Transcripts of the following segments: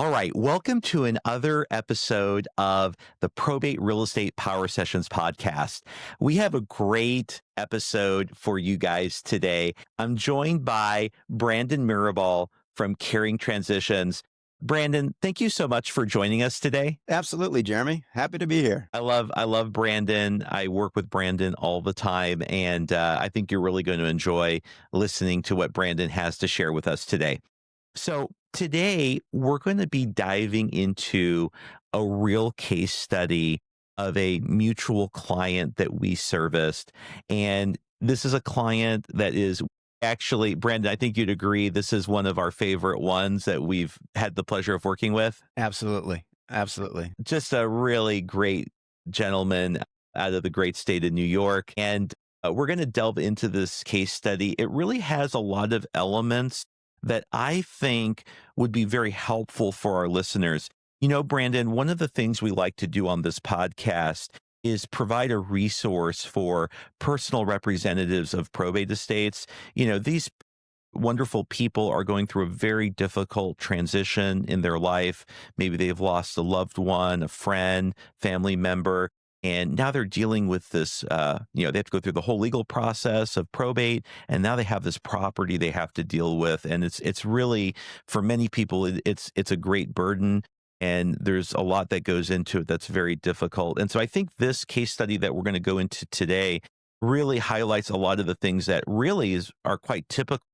All right, welcome to another episode of the Probate Real Estate Power Sessions podcast. We have a great episode for you guys today. I'm joined by Brandon Mirabal from Caring Transitions. Brandon, thank you so much for joining us today. Absolutely, Jeremy. Happy to be here. I love Brandon. I work with Brandon all the time, and I think you're really going to enjoy listening to what Brandon has to share with us today. So today we're going to be diving into a real case study of a mutual client that we serviced. And this is a client that is actually, Brandon, I think you'd agree, this is one of our favorite ones that we've had the pleasure of working with. Absolutely. Absolutely. Just a really great gentleman out of the great state of New York. And we're going to delve into this case study. It really has a lot of elements that I think would be very helpful for our listeners. You know, Brandon, one of the things we like to do on this podcast is provide a resource for personal representatives of probate estates. You know, these wonderful people are going through a very difficult transition in their life. Maybe they've lost a loved one, a friend, family member, and now they're dealing with this, they have to go through the whole legal process of probate, and now they have this property they have to deal with. And it's really, for many people, it's a great burden. And there's a lot that goes into it that's very difficult. And so I think this case study that we're going to go into today really highlights a lot of the things that really are quite typical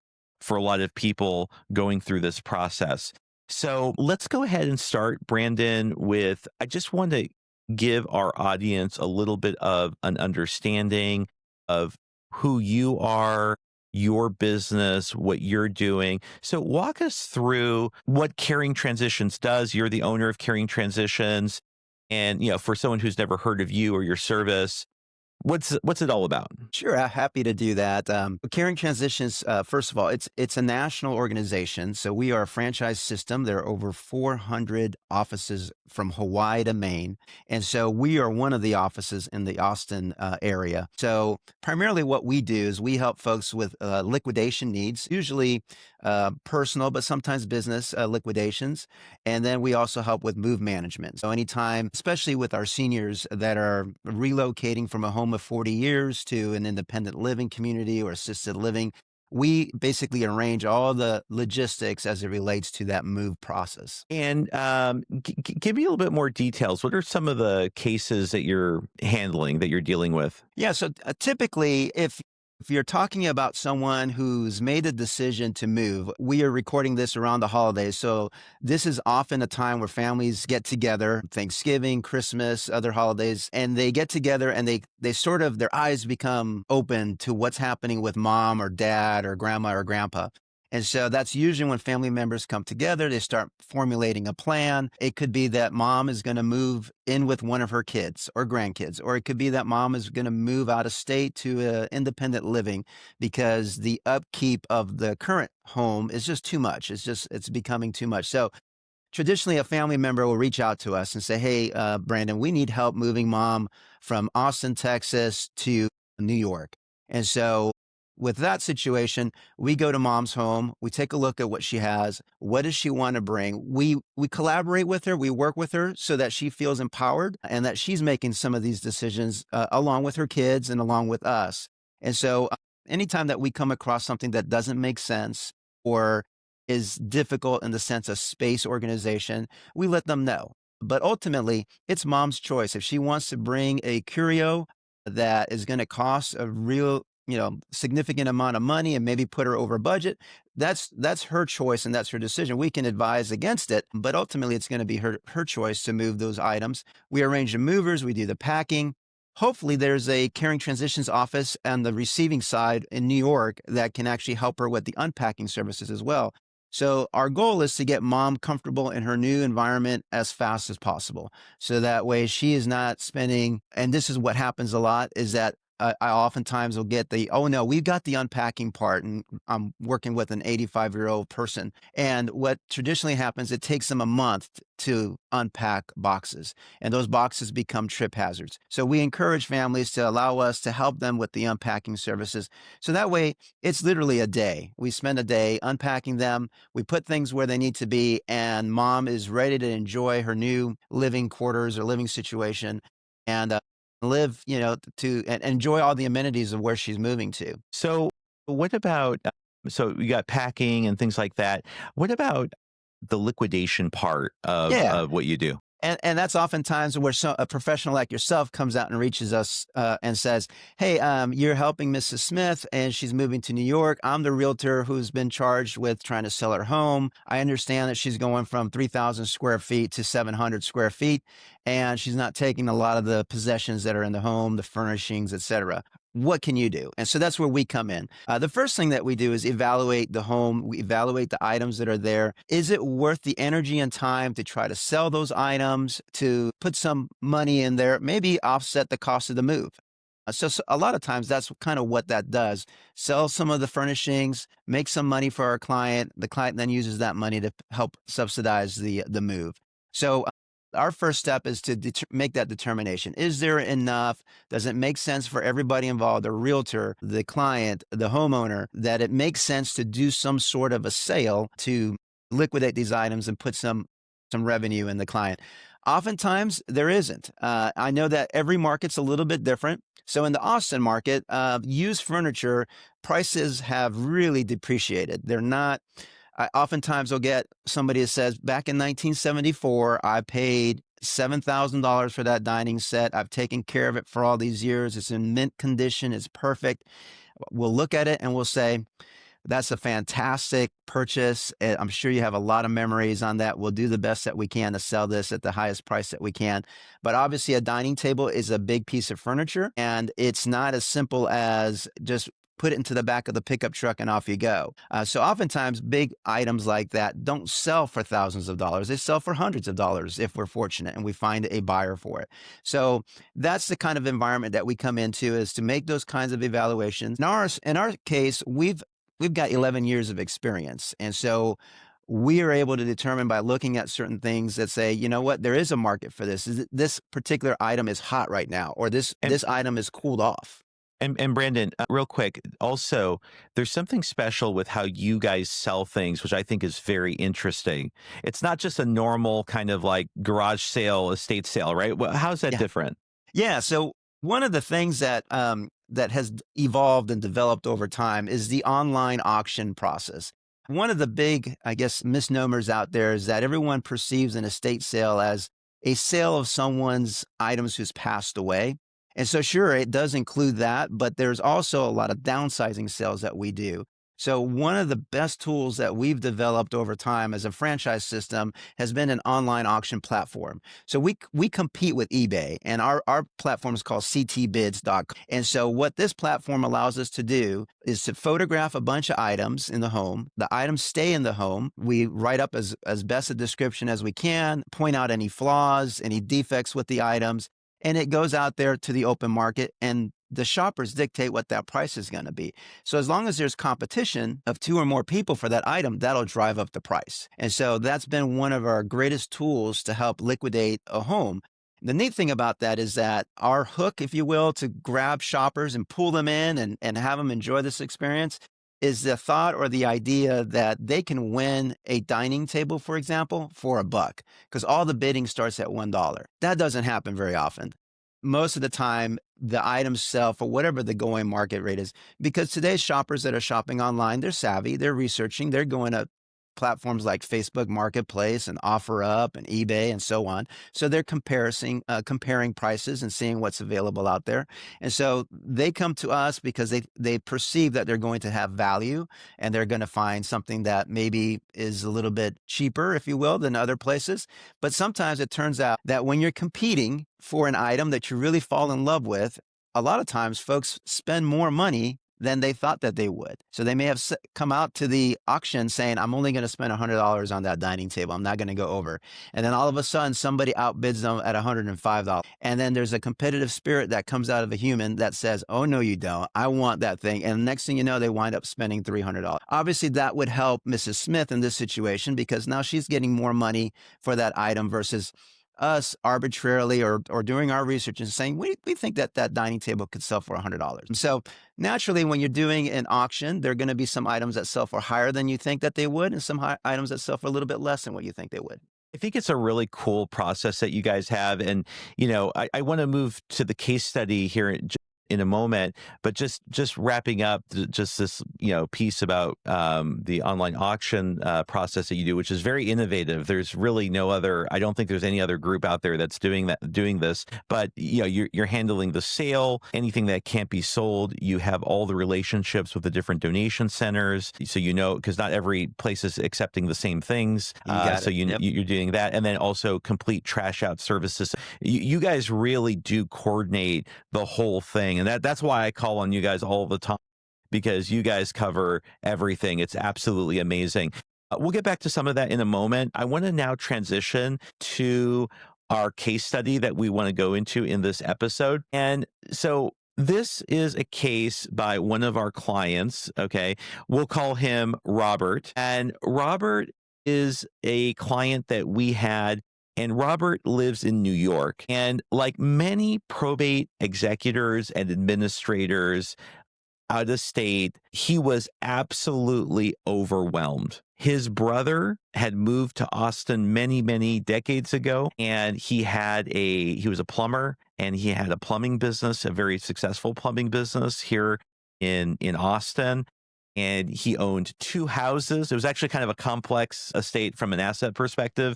for a lot of people going through this process. So let's go ahead and start, Brandon, with I just want to give our audience a little bit of an understanding of who you are, your business, what you're doing. So walk us through what Caring Transitions does. You're the owner of Caring Transitions. And, for someone who's never heard of you or your service, what's it all about? Sure, happy to do that. Caring Transitions, first of all, it's a national organization. So we are a franchise system. There are over 400 offices from Hawaii to Maine. And so we are one of the offices in the Austin area. So primarily what we do is we help folks with liquidation needs, usually personal, but sometimes business liquidations. And then we also help with move management. So anytime, especially with our seniors that are relocating from a home of 40 years to an independent living community or assisted living, we basically arrange all the logistics as it relates to that move process. And give me a little bit more details. What are some of the cases that you're handling, that you're dealing with? Yeah, so typically, if you're talking about someone who's made a decision to move, we are recording this around the holidays. So this is often a time where families get together, Thanksgiving, Christmas, other holidays, and they get together and they sort of, their eyes become open to what's happening with mom or dad or grandma or grandpa. And so that's usually when family members come together, they start formulating a plan. It could be that mom is going to move in with one of her kids or grandkids, or it could be that mom is going to move out of state to independent living because the upkeep of the current home is just too much. It's becoming too much. So traditionally, a family member will reach out to us and say, hey, Brandon, we need help moving mom from Austin, Texas to New York. And so with that situation, we go to mom's home. We take a look at what she has. What does she want to bring? We collaborate with her. We work with her so that she feels empowered and that she's making some of these decisions along with her kids and along with us. And so anytime that we come across something that doesn't make sense or is difficult in the sense of space organization, we let them know. But ultimately, it's mom's choice. If she wants to bring a curio that is going to cost a real significant amount of money and maybe put her over budget, that's her choice and that's her decision. We can advise against it, but ultimately it's going to be her choice to move those items. We arrange the movers, we do the packing. Hopefully there's a Caring Transitions office on the receiving side in New York that can actually help her with the unpacking services as well. So our goal is to get mom comfortable in her new environment as fast as possible. So that way she is not spending, and this is what happens a lot, is that I oftentimes will get the, oh no, we've got the unpacking part, and I'm working with an 85-year-old person. And what traditionally happens, it takes them a month to unpack boxes, and those boxes become trip hazards. So we encourage families to allow us to help them with the unpacking services. So that way, it's literally a day. We spend a day unpacking them. We put things where they need to be, and mom is ready to enjoy her new living quarters or living situation, and live, and enjoy all the amenities of where she's moving to. So, what about so you got packing and things like that. What about the liquidation part Yeah. of what you do? And that's oftentimes where a professional like yourself comes out and reaches us and says, "Hey, you're helping Mrs. Smith, and she's moving to New York. I'm the realtor who's been charged with trying to sell her home. I understand that she's going from 3,000 square feet to 700 square feet, and she's not taking a lot of the possessions that are in the home, the furnishings, etc. What can you do?" And so that's where we come in. The first thing that we do is evaluate the home. We evaluate the items that are there. Is it worth the energy and time to try to sell those items, to put some money in there, maybe offset the cost of the move? So a lot of times that's kind of what that does. Sell some of the furnishings, make some money for our client. The client then uses that money to help subsidize the move. So our first step is to make that determination. Is there enough? Does it make sense for everybody involved, the realtor, the client, the homeowner, that it makes sense to do some sort of a sale to liquidate these items and put some revenue in the client? Oftentimes there isn't. I know that every market's a little bit different. So in the Austin market, used furniture prices have really depreciated. They're not. I oftentimes will get somebody that says, back in 1974, I paid $7,000 for that dining set. I've taken care of it for all these years. It's in mint condition. It's perfect. We'll look at it and we'll say, that's a fantastic purchase. I'm sure you have a lot of memories on that. We'll do the best that we can to sell this at the highest price that we can. But obviously, a dining table is a big piece of furniture, and it's not as simple as just put it into the back of the pickup truck and off you go. So oftentimes, big items like that don't sell for thousands of dollars. They sell for hundreds of dollars if we're fortunate and we find a buyer for it. So that's the kind of environment that we come into, is to make those kinds of evaluations. In our case, we've got 11 years of experience. And so we are able to determine by looking at certain things that say, you know what, there is a market for this. This particular item is hot right now, or this And item is cooled off. and Brandon, real quick, also, there's something special with how you guys sell things, which I think is very interesting. It's not just a normal kind of like garage sale, estate sale, right? Well, how's that Yeah. different? Yeah. So one of the things that has evolved and developed over time is the online auction process. One of the big, I guess, misnomers out there is that everyone perceives an estate sale as a sale of someone's items who's passed away. And so, sure, it does include that, but there's also a lot of downsizing sales that we do. So, one of the best tools that we've developed over time as a franchise system has been an online auction platform. So we compete with eBay, and our platform is called ctbids.com. And so what this platform allows us to do is to photograph a bunch of items in the home. The items stay in the home. We write up as best a description as we can, point out any flaws, any defects with the items, and it goes out there to the open market, and the shoppers dictate what that price is going to be. So as long as there's competition of two or more people for that item, that'll drive up the price. And so that's been one of our greatest tools to help liquidate a home. The neat thing about that is that our hook, if you will, to grab shoppers and pull them in and have them enjoy this experience is the thought or the idea that they can win a dining table, for example, for $1, because all the bidding starts at $1. That doesn't happen very often. Most of the time, the items sell for whatever the going market rate is, because today's shoppers that are shopping online, they're savvy, they're researching, they're going to platforms like Facebook Marketplace and OfferUp and eBay and so on. So they're comparing prices and seeing what's available out there. And so they come to us because they perceive that they're going to have value, and they're going to find something that maybe is a little bit cheaper, if you will, than other places. But sometimes it turns out that when you're competing for an item that you really fall in love with, a lot of times folks spend more money than they thought that they would. So they may have come out to the auction saying, I'm only going to spend $100 on that dining table. I'm not going to go over. And then all of a sudden, somebody outbids them at $105. And then there's a competitive spirit that comes out of a human that says, oh, no, you don't. I want that thing. And next thing you know, they wind up spending $300. Obviously, that would help Mrs. Smith in this situation because now she's getting more money for that item versus us arbitrarily or doing our research and saying, we think that that dining table could sell for $100. So naturally, when you're doing an auction, there are going to be some items that sell for higher than you think that they would, and some items that sell for a little bit less than what you think they would. I think it's a really cool process that you guys have. And, you know, I want to move to the case study here in a moment, but just wrapping up just this, you know, piece about the online auction process that you do, which is very innovative. There's really no other, I don't think there's any other group out there that's doing this, but you know, you're handling the sale, anything that can't be sold. You have all the relationships with the different donation centers. So, you know, because not every place is accepting the same things. You're doing that. And then also complete trash out services. You guys really do coordinate the whole thing. And that's why I call on you guys all the time, because you guys cover everything. It's absolutely amazing. We'll get back to some of that in a moment. I want to now transition to our case study that we want to go into in this episode. And so this is a case by one of our clients. Okay. We'll call him Robert. And Robert is a client that we had. And Robert lives in New York. And like many probate executors and administrators out of state, he was absolutely overwhelmed. His brother had moved to Austin many, many decades ago, and he was a plumber, and he had a plumbing business, a very successful plumbing business here in Austin. And he owned 2 houses. It was actually kind of a complex estate from an asset perspective.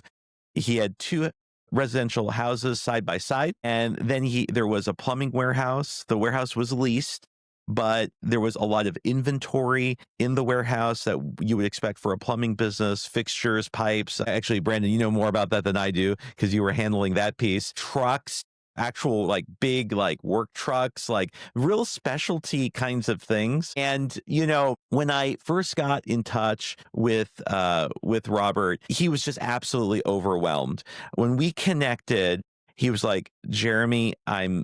He had 2 residential houses side by side, and then there was a plumbing warehouse. The warehouse was leased, but there was a lot of inventory in the warehouse that you would expect for a plumbing business, fixtures, pipes. Actually, Brandon, you know more about that than I do because you were handling that piece. Trucks, actual like big like work trucks, like real specialty kinds of things. And you know, when I first got in touch with Robert, he was just absolutely overwhelmed. When we connected, he was like, Jeremy, I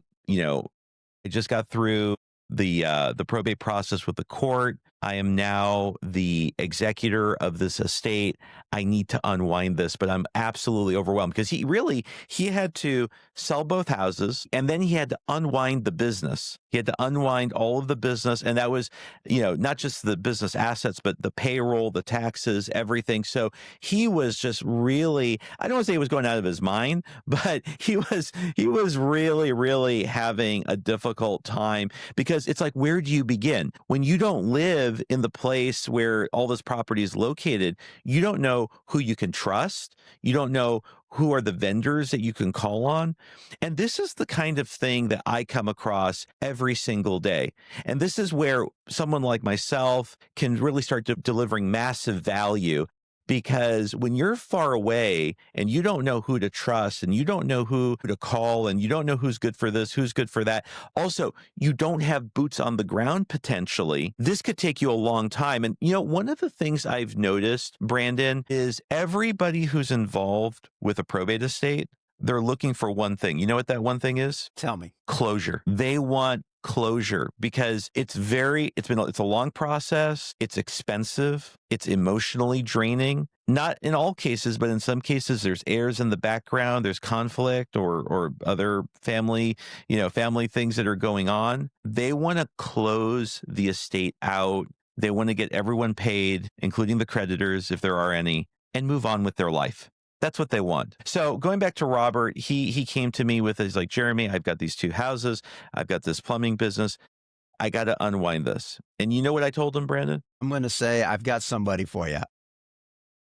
just got through the probate process with the court. I am now the executor of this estate. I need to unwind this, but I'm absolutely overwhelmed because he had to sell both houses, and then he had to unwind the business. He had to unwind all of the business, and that was, you know, not just the business assets, but the payroll, the taxes, everything. So he was just really, I don't want to say he was going out of his mind, but he was really, really having a difficult time because it's like, where do you begin? When you don't live in the place where all this property is located, you don't know who you can trust. You don't know who are the vendors that you can call on. And this is the kind of thing that I come across every single day. And this is where someone like myself can really start delivering massive value. Because when you're far away and you don't know who to trust and you don't know who to call and you don't know who's good for this, who's good for that. Also, you don't have boots on the ground potentially. This could take you a long time. And, you know, one of the things I've noticed, Brandon, is everybody who's involved with a probate estate, they're looking for one thing. You know what that one thing is? Tell me. Closure. They want closure because it's a long process. It's expensive. It's emotionally draining. Not in all cases, but in some cases, there's heirs in the background. There's conflict or other family things that are going on. They want to close the estate out. They want to get everyone paid, including the creditors, if there are any, and move on with their life. That's what they want. So going back to Robert, he came to me with, he's like, Jeremy, I've got these 2 houses. I've got this plumbing business. I got to unwind this. And you know what I told him, Brandon? I'm going to say, I've got somebody for you.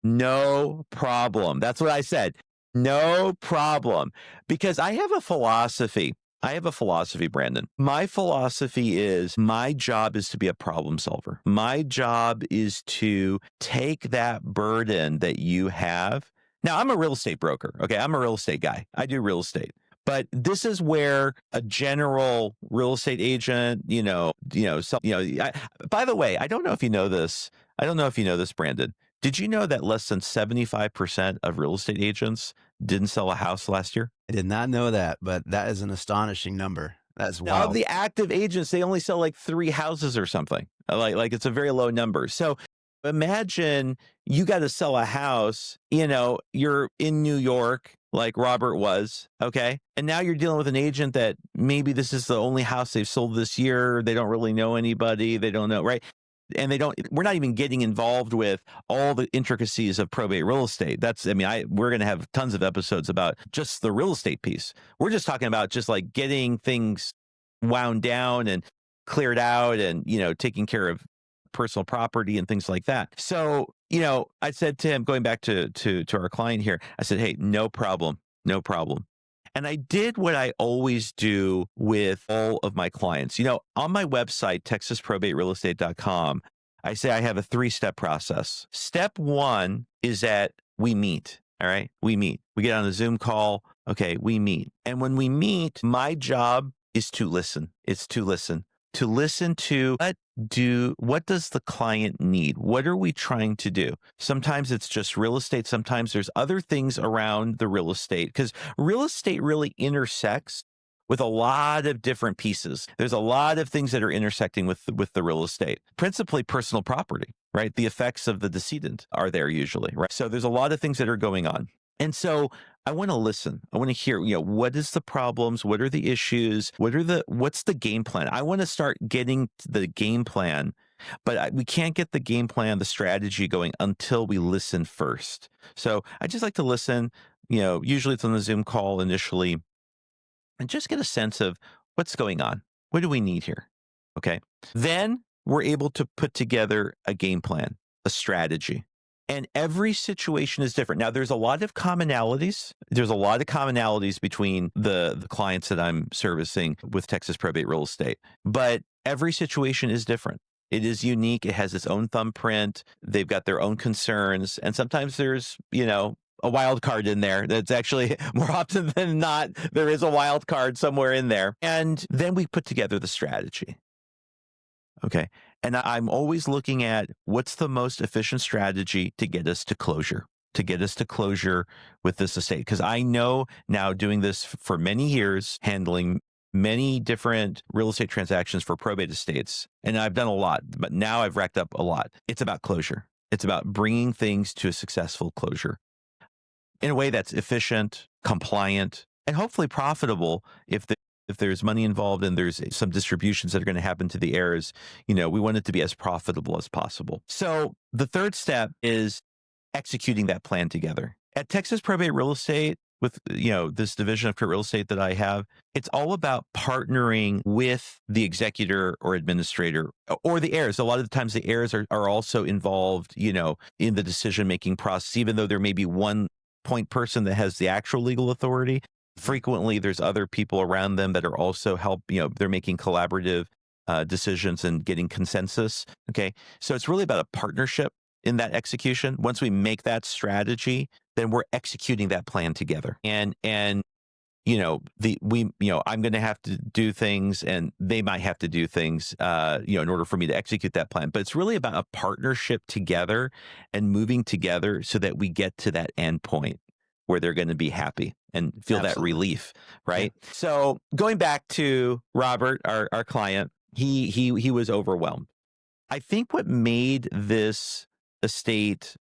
No problem. That's what I said. No problem. Because I have a philosophy. Brandon. My philosophy is my job is to be a problem solver. My job is to take that burden that you have. Now, I'm a real estate broker. Okay. I'm a real estate guy. I do real estate. But this is where a general real estate agent, by the way, I don't know if you know this. I don't know if you know this, Brandon. Did you know that less than 75% of real estate agents didn't sell a house last year? I did not know that, but that is an astonishing number. That's Of wild. the active agents, they only sell like 3 houses or something. Like it's a very low number. So imagine you got to sell a house, you're in New York like Robert was, okay? And now you're dealing with an agent that maybe this is the only house they've sold this year. They don't really know anybody. They don't know, right? And we're not even getting involved with all the intricacies of probate real estate. We're going to have tons of episodes about just the real estate piece. We're just talking about just like getting things wound down and cleared out and, taking care of personal property and things like that. So, I said to him, going back to our client here, I said, hey, no problem, no problem. And I did what I always do with all of my clients. On my website, texasprobaterealestate.com, I say I have a 3-step process. Step 1 is that we meet. All right. We meet. We get on a Zoom call. Okay. We meet. And when we meet, my job is to listen. It's to listen. To listen to what does the client need? What are we trying to do? Sometimes it's just real estate. Sometimes there's other things around the real estate, because real estate really intersects with a lot of different pieces. There's a lot of things that are intersecting with the real estate, principally personal property, right? The effects of the decedent are there usually, right? So there's a lot of things that are going on. And so I want to listen. I want to hear, what is the problems? What are the issues? What's the game plan? I want to start getting the game plan, but we can't get the game plan, the strategy going until we listen first. So I just like to listen, usually it's on the Zoom call initially, and just get a sense of what's going on. What do we need here? Okay. Then we're able to put together a game plan, a strategy. And every situation is different. Now, there's a lot of commonalities. There's a lot of commonalities between the clients that I'm servicing with Texas Probate Real Estate, but every situation is different. It is unique. It has its own thumbprint. They've got their own concerns. And sometimes there's, a wild card in there. That's actually more often than not, there is a wild card somewhere in there. And then we put together the strategy. Okay. And I'm always looking at what's the most efficient strategy to get us to closure, with this estate. Because I know now, doing this for many years, handling many different real estate transactions for probate estates, and I've done a lot, but now I've racked up a lot. It's about closure. It's about bringing things to a successful closure in a way that's efficient, compliant, and hopefully profitable. If there's money involved and there's some distributions that are going to happen to the heirs, we want it to be as profitable as possible. So the third step is executing that plan together. At Texas Probate Real Estate, with this division of Kritt Real Estate that I have, it's all about partnering with the executor or administrator or the heirs. A lot of the times the heirs are also involved, in the decision-making process, even though there may be one point person that has the actual legal authority. Frequently, there's other people around them that are also they're making collaborative decisions and getting consensus. Okay. So it's really about a partnership in that execution. Once we make that strategy, then we're executing that plan together. And I'm going to have to do things and they might have to do things, in order for me to execute that plan. But it's really about a partnership together and moving together so that we get to that end point where they're going to be happy and feel that relief, right? Yeah. So going back to Robert, our client, he was overwhelmed. I think what made this estate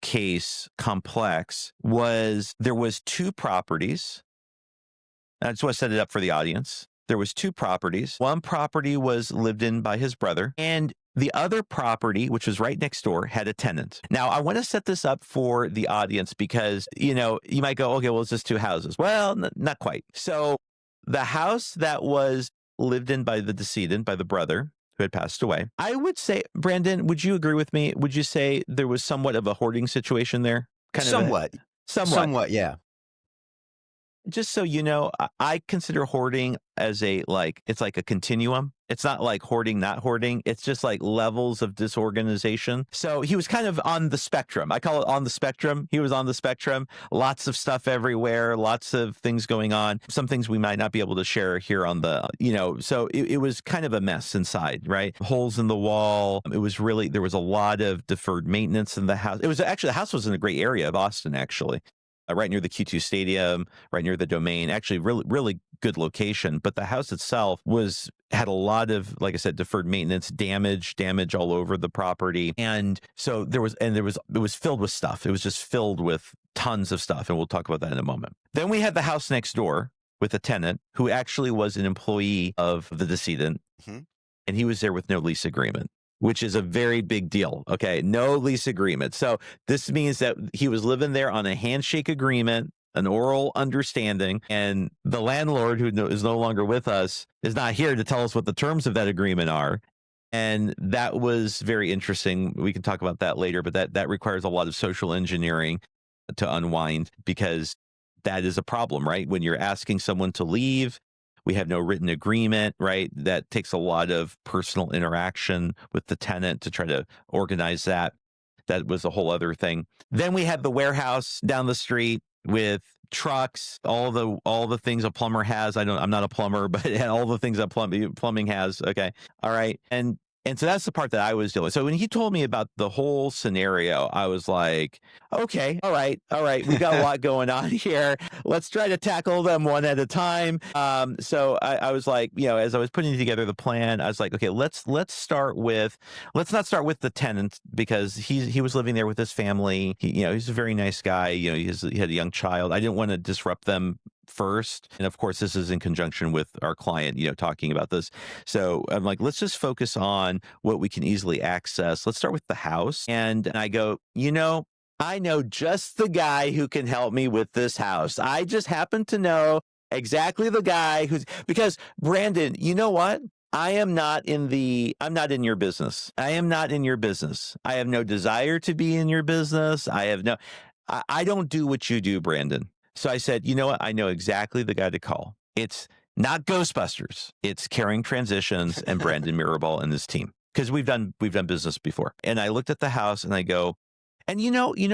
case complex was there was 2 properties. I just want to set it up for the audience. There was 2 properties. One property was lived in by his brother, and the other property, which was right next door, had a tenant. Now, I want to set this up for the audience because, you might go, okay, well, it's just 2 houses. Well, not quite. So the house that was lived in by the decedent, by the brother who had passed away, I would say, Brandon, would you agree with me? Would you say there was somewhat of a hoarding situation there? Somewhat. Somewhat, yeah. Just so you know, I consider hoarding as it's like a continuum. It's not like hoarding, not hoarding. It's just like levels of disorganization. So he was kind of on the spectrum. I call it on the spectrum. He was on the spectrum. Lots of stuff everywhere, lots of things going on. Some things we might not be able to share here on the, so it was kind of a mess inside, right? Holes in the wall. It was really, there was a lot of deferred maintenance in the house. It was actually, the house was in a great area of Austin, actually. Right near the Q2 Stadium, right near the Domain. Actually, really, really good location. But the house itself had a lot of, like I said, deferred maintenance, damage all over the property, and so it was filled with stuff. It was just filled with tons of stuff, and we'll talk about that in a moment. Then we had the house next door with a tenant who actually was an employee of the decedent, and he was there with no lease agreement, which is a very big deal. Okay. No lease agreement. So this means that he was living there on a handshake agreement, an oral understanding, and the landlord, who is no longer with us, is not here to tell us what the terms of that agreement are. And that was very interesting. We can talk about that later, but that requires a lot of social engineering to unwind, because that is a problem, right? When you're asking someone to leave, we have no written agreement, right? That takes a lot of personal interaction with the tenant to try to organize that. That was a whole other thing. Then we had the warehouse down the street with trucks, all the things a plumber has. I'm not a plumber, but all the things that plumbing has. Okay. All right. And so that's the part that I was dealing with. So when he told me about the whole scenario, I was like, okay, all right. We got a lot going on here. Let's try to tackle them one at a time. So I was like, as I was putting together the plan, I was like, okay, let's not start with the tenant, because he was living there with his family. He's a very nice guy. He had a young child. I didn't want to disrupt them first. And of course, this is in conjunction with our client, talking about this. So I'm like, let's just focus on what we can easily access. Let's start with the house. And I go, I know just the guy who can help me with this house. I just happen to know exactly the guy because Brandon, you know what? I'm not in your business. I am not in your business. I have no desire to be in your business. I don't do what you do, Brandon. So I said, you know what? I know exactly the guy to call. It's not Ghostbusters. It's Caring Transitions and Brandon Mirabal and his team, because we've done business before. And I looked at the house and I go, and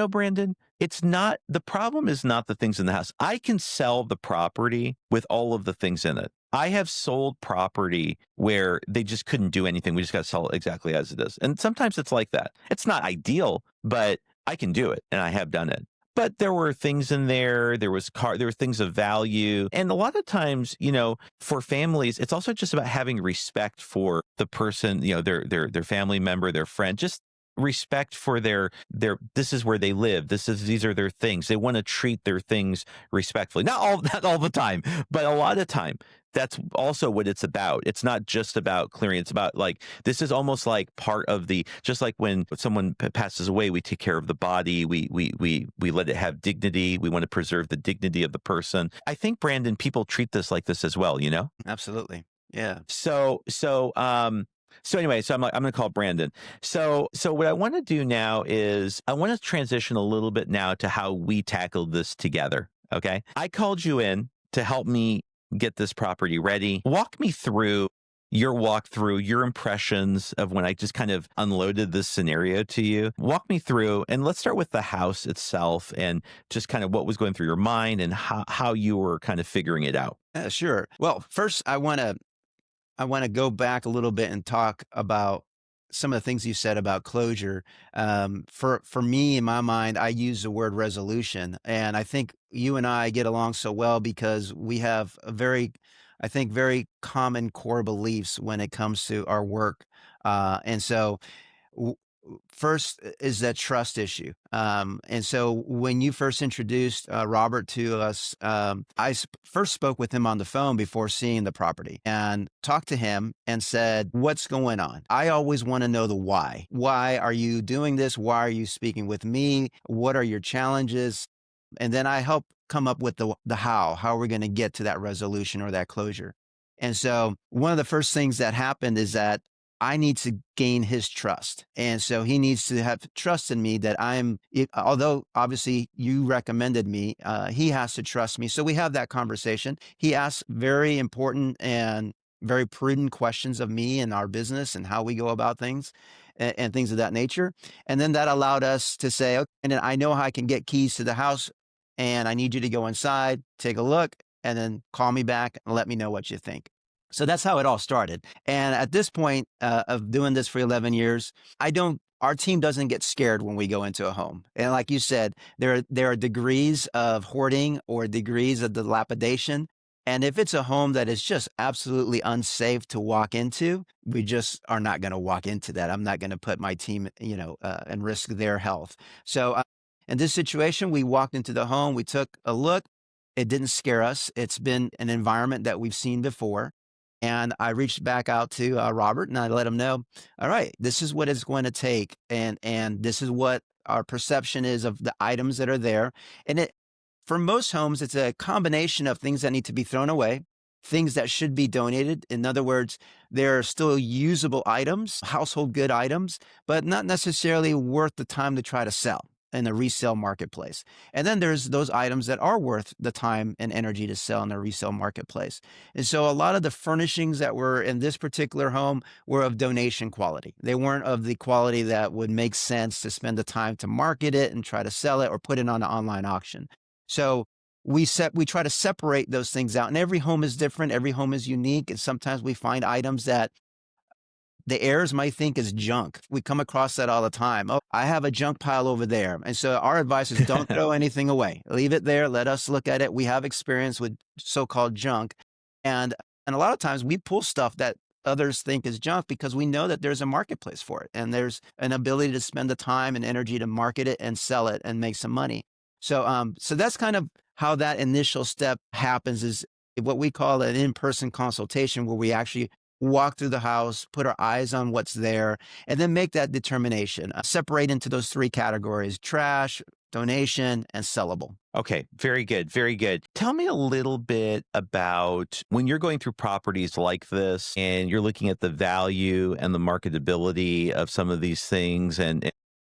Brandon, the problem is not the things in the house. I can sell the property with all of the things in it. I have sold property where they just couldn't do anything. We just got to sell it exactly as it is. And sometimes it's like that. It's not ideal, but I can do it, and I have done it. But there were things in there. There were things of value. And a lot of times, for families, it's also just about having respect for the person, their family member, their friend, just respect for their this is where they live. These are their things. They want to treat their things respectfully. Not all the time, but a lot of time. That's also what it's about. It's not just about clearing. It's about this is almost like part of just like when someone passes away, we take care of the body. We let it have dignity. We want to preserve the dignity of the person. I think, Brandon, people treat this like this as well, Absolutely. Yeah. So anyway, I'm going to call Brandon. So what I want to do now is I want to transition a little bit now to how we tackled this together. Okay. I called you in to help me get this property ready. Walk me through your impressions of when I just kind of unloaded this scenario to you. Walk me through, and let's start with the house itself and just kind of what was going through your mind and how you were kind of figuring it out. Sure. Well, first I want to go back a little bit and talk about some of the things you said about closure. For me, in my mind, I use the word resolution, and I think you and I get along so well because we have very common core beliefs when it comes to our work. And so first is that trust issue. And so when you first introduced Robert to us, first spoke with him on the phone before seeing the property and talked to him and said, what's going on? I always want to know the why. Why are you doing this? Why are you speaking with me? What are your challenges? And then I help come up with the how are we going to get to that resolution or that closure? And so one of the first things that happened is that I need to gain his trust. And so he needs to have trust in me that although obviously you recommended me, he has to trust me. So we have that conversation. He asked very important and very prudent questions of me and our business and how we go about things and things of that nature. And then that allowed us to say, okay, and then I know how I can get keys to the house and I need you to go inside, take a look, and then call me back and let me know what you think. So that's how it all started. And at this point of doing this for 11 years, our team doesn't get scared when we go into a home. And like you said, there are degrees of hoarding or degrees of dilapidation. And if it's a home that is just absolutely unsafe to walk into, we just are not going to walk into that. I'm not going to put my team, and risk their health. So in this situation, we walked into the home, we took a look. It didn't scare us. It's been an environment that we've seen before. And I reached back out to Robert and I let him know, all right, this is what it's going to take. And this is what our perception is of the items that are there. And for most homes, it's a combination of things that need to be thrown away, things that should be donated. In other words, they're still usable items, household good items, but not necessarily worth the time to try to sell in a resale marketplace. And then there's those items that are worth the time and energy to sell in the resale marketplace. And so a lot of the furnishings that were in this particular home were of donation quality. They weren't of the quality that would make sense to spend the time to market it and try to sell it or put it on an online auction. So we try to separate those things out. And every home is different. Every home is unique. And sometimes we find items that the heirs might think is junk. We come across that all the time. Oh, I have a junk pile over there. And so our advice is don't throw anything away. Leave it there. Let us look at it. We have experience with so-called junk. And a lot of times we pull stuff that others think is junk because we know that there's a marketplace for it. And there's an ability to spend the time and energy to market it and sell it and make some money. So that's kind of how that initial step happens, is what we call an in-person consultation, where we actually walk through the house, put our eyes on what's there, and then make that determination. Separate into those three categories: trash, donation, and sellable. Okay, very good, very good. Tell me a little bit about when you're going through properties like this and you're looking at the value and the marketability of some of these things. And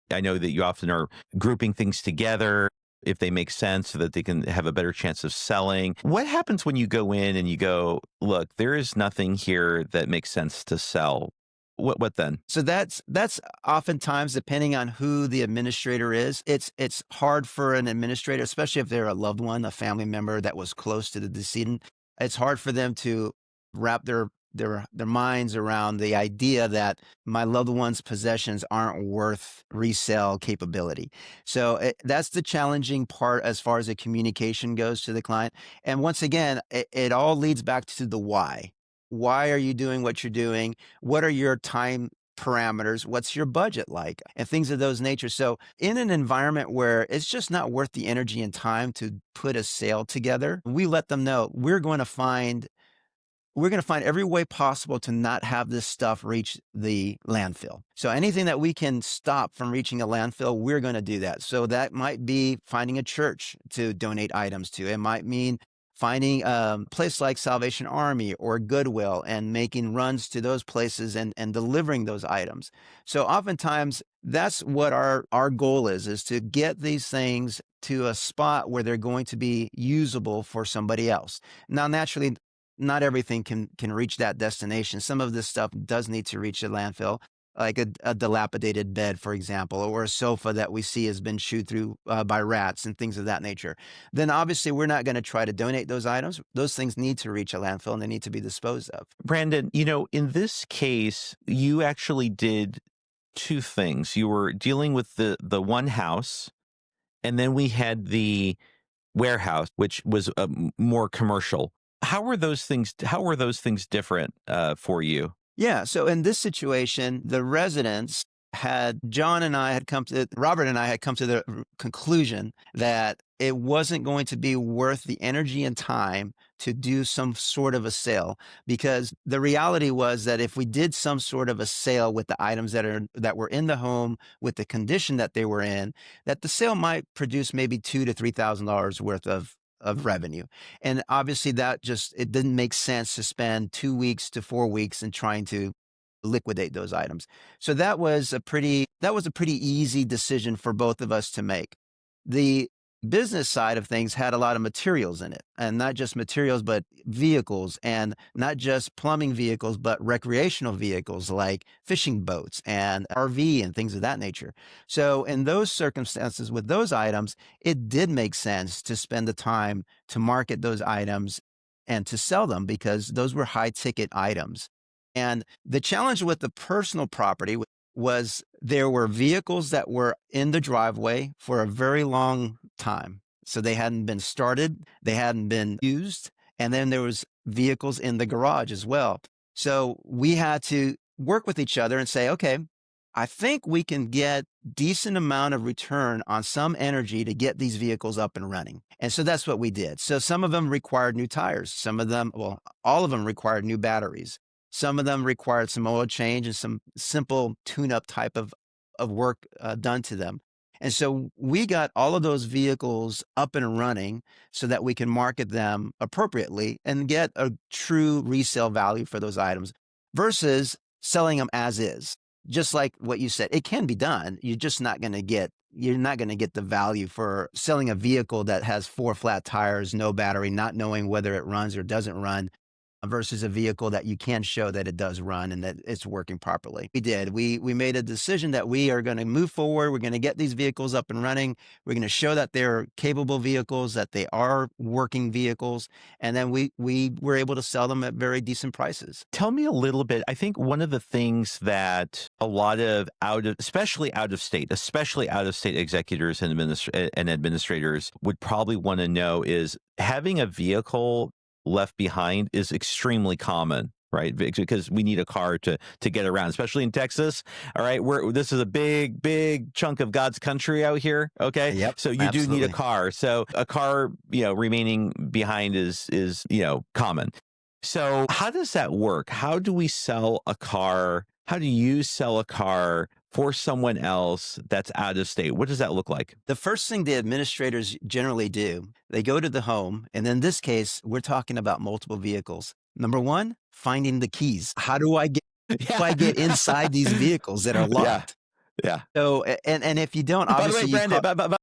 I know that you often are grouping things together if they make sense so that they can have a better chance of selling. What happens when you go in and you go, look, there is nothing here that makes sense to sell? What then? So that's oftentimes, depending on who the administrator is, it's hard for an administrator, especially if they're a loved one, a family member that was close to the decedent. It's hard for them to wrap their minds around the idea that my loved one's possessions aren't worth resale capability. So that's the challenging part as far as the communication goes to the client. And once again, it all leads back to the why. Why are you doing what you're doing? What are your time parameters? What's your budget like? And things of those nature. So in an environment where it's just not worth the energy and time to put a sale together, we let them know we're going to find every way possible to not have this stuff reach the landfill. So anything that we can stop from reaching a landfill, we're going to do that. So that might be finding a church to donate items to. It might mean finding a place like Salvation Army or Goodwill and making runs to those places and delivering those items. So oftentimes that's what our goal is to get these things to a spot where they're going to be usable for somebody else. Now, naturally, not everything can reach that destination. Some of this stuff does need to reach a landfill, like a dilapidated bed, for example, or a sofa that we see has been chewed through by rats and things of that nature. Then obviously we're not going to try to donate those items. Those things need to reach a landfill and they need to be disposed of. Brandon, in this case, you actually did two things. You were dealing with the one house, and then we had the warehouse, which was more commercial. How were those things different for you? Yeah. So in this situation, the residents Robert and I had come to the conclusion that it wasn't going to be worth the energy and time to do some sort of a sale, because the reality was that if we did some sort of a sale with the items that were in the home with the condition that they were in, that the sale might produce maybe $2,000 to $3,000 worth of revenue. And obviously it didn't make sense to spend 2 weeks to 4 weeks in trying to liquidate those items. So that was a pretty easy decision for both of us to make. The business side of things had a lot of materials in it, and not just materials, but vehicles, and not just plumbing vehicles, but recreational vehicles like fishing boats and RV and things of that nature. So, in those circumstances with those items, it did make sense to spend the time to market those items and to sell them because those were high ticket items. And the challenge with the personal property was there were vehicles that were in the driveway for a very long time. So they hadn't been started, they hadn't been used, and then there was vehicles in the garage as well. So we had to work with each other and say, okay, I think we can get decent amount of return on some energy to get these vehicles up and running. And so that's what we did. So some of them required new tires. Some of them, well, all of them required new batteries. Some of them required some oil change and some simple tune-up type of work done to them. And so we got all of those vehicles up and running so that we can market them appropriately and get a true resale value for those items versus selling them as is. Just like what you said, it can be done. You're not going to get the value for selling a vehicle that has 4 flat tires, no battery, not knowing whether it runs or doesn't run versus a vehicle that you can show that it does run and that it's working properly. We did. We made a decision that we are going to move forward. We're going to get these vehicles up and running. We're going to show that they're capable vehicles, that they are working vehicles, and then we were able to sell them at very decent prices. Tell me a little bit. I think one of the things that a lot of especially out of state executors and administrators would probably want to know is having a vehicle left behind is extremely common, right? Because we need a car to get around, especially in Texas. All right, this is a big chunk of God's country out here. Okay, Yep, so you absolutely. do need a car. So a car, remaining behind is common. So how does that work? How do we sell a car? How do you sell a car for someone else that's out of state? What does that look like? The first thing the administrators generally do, they go to the home, and in this case, we're talking about multiple vehicles. Number one, finding the keys. How do I get inside these vehicles that are Yeah. locked? Yeah. So, and if you don't, By the way, obviously, Brandon,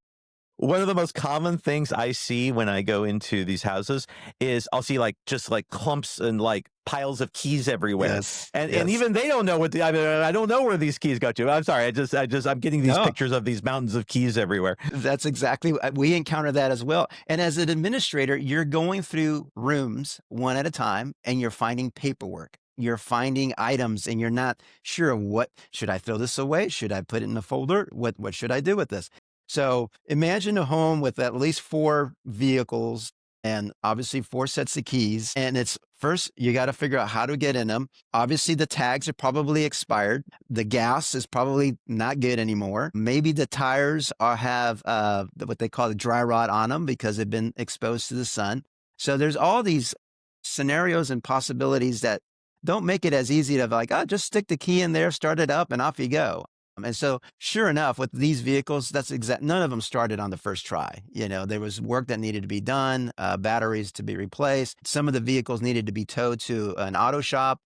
one of the most common things I see when I go into these houses is I'll see just clumps and piles of keys everywhere. Yes, And yes. even they don't know I don't know where these keys go to. I'm sorry. I'm getting these No. pictures of these mountains of keys everywhere. That's exactly, we encounter that as well. And as an administrator, you're going through rooms one at a time and you're finding paperwork. You're finding items and you're not sure, what should I throw this away? Should I put it in a folder? What should I do with this? So imagine a home with at least 4 vehicles and obviously 4 sets of keys. And it's first, you got to figure out how to get in them. Obviously, the tags are probably expired. The gas is probably not good anymore. Maybe the tires have what they call the dry rot on them because they've been exposed to the sun. So there's all these scenarios and possibilities that don't make it as easy to just stick the key in there, start it up, and off you go. And so, sure enough, with these vehicles, none of them started on the first try. There was work that needed to be done, batteries to be replaced. Some of the vehicles needed to be towed to an auto shop.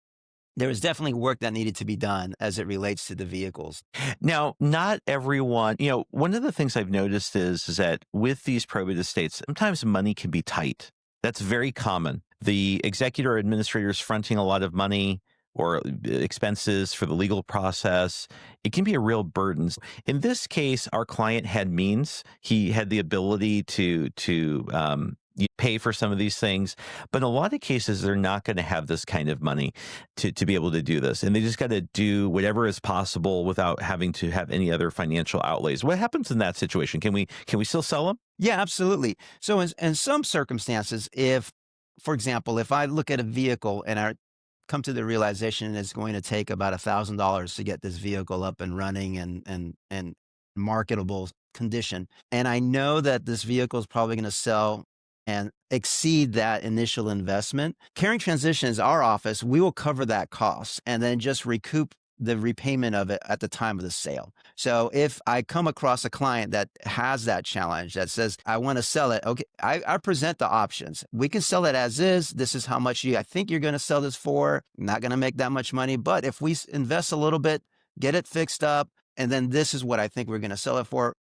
There was definitely work that needed to be done as it relates to the vehicles. Now, not everyone, one of the things I've noticed is that with these probate estates, sometimes money can be tight. That's very common. The executor administrator is fronting a lot of money or expenses for the legal process. It can be a real burden. In this case, our client had means. He had the ability to pay for some of these things. But in a lot of cases, they're not going to have this kind of money to be able to do this. And they just got to do whatever is possible without having to have any other financial outlays. What happens in that situation? Can we still sell them? Yeah, absolutely. So in some circumstances, for example, if I look at a vehicle and I come to the realization it's going to take about $1,000 to get this vehicle up and running and marketable condition, and I know that this vehicle is probably going to sell and exceed that initial investment, Caring Transitions, our office, we will cover that cost and then just recoup the repayment of it at the time of the sale. So if I come across a client that has that challenge that says, I want to sell it, okay, I present the options. We can sell it as is. This is how much I think you're going to sell this for. Not going to make that much money, but if we invest a little bit, get it fixed up, and then this is what I think we're going to sell it for,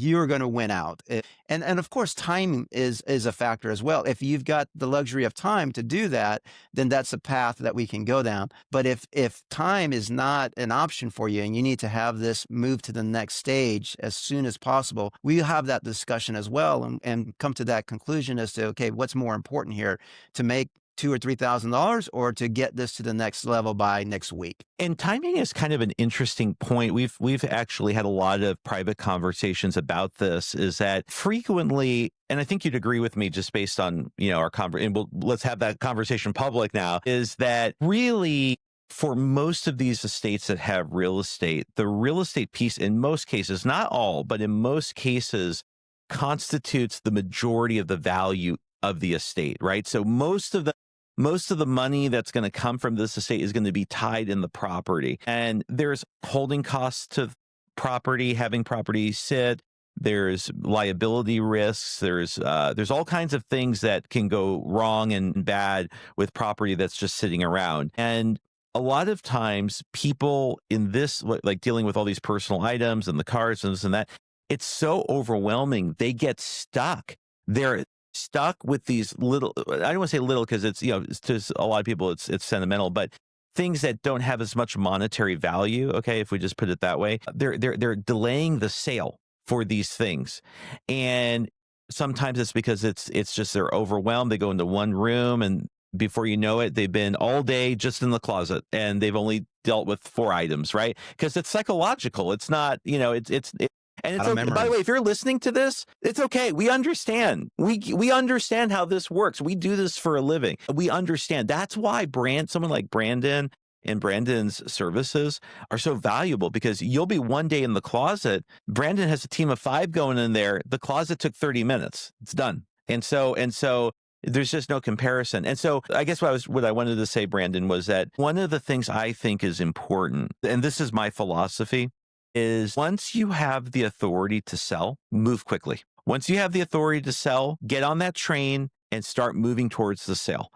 you're going to win out. And of course, time is a factor as well. If you've got the luxury of time to do that, then that's a path that we can go down. But if time is not an option for you and you need to have this move to the next stage as soon as possible, we'll have that discussion as well and come to that conclusion as to, okay, what's more important here, to make $2,000 or $3,000 or to get this to the next level by next week. And timing is kind of an interesting point. We've actually had a lot of private conversations about this, is that frequently, and I think you'd agree with me just based on, our conversation, and let's have that conversation public now, is that really for most of these estates that have real estate, the real estate piece in most cases, not all, but in most cases, constitutes the majority of the value of the estate, right? So most of the money that's going to come from this estate is going to be tied in the property. And there's holding costs to property, having property sit. There's liability risks. There's all kinds of things that can go wrong and bad with property that's just sitting around. And a lot of times people in this, like dealing with all these personal items and the cars and this and that, it's so overwhelming. They get stuck. They're stuck with these little, I don't want to say little because it's, to a lot of people, it's sentimental, but things that don't have as much monetary value. Okay. If we just put it that way, they're delaying the sale for these things. And sometimes it's because it's just, they're overwhelmed. They go into one room and before you know it, they've been all day just in the closet and they've only dealt with 4 items, right? Because it's psychological. It's not, and it's okay. By the way, if you're listening to this, it's okay. We understand. We understand how this works. We do this for a living. We understand. That's why someone like Brandon and Brandon's services are so valuable, because you'll be one day in the closet. Brandon has a team of 5 going in there. The closet took 30 minutes. It's done. And so there's just no comparison. And so I guess what I wanted to say, Brandon, was that one of the things I think is important, and this is my philosophy, is once you have the authority to sell, move quickly. Once you have the authority to sell, get on that train and start moving towards the sale.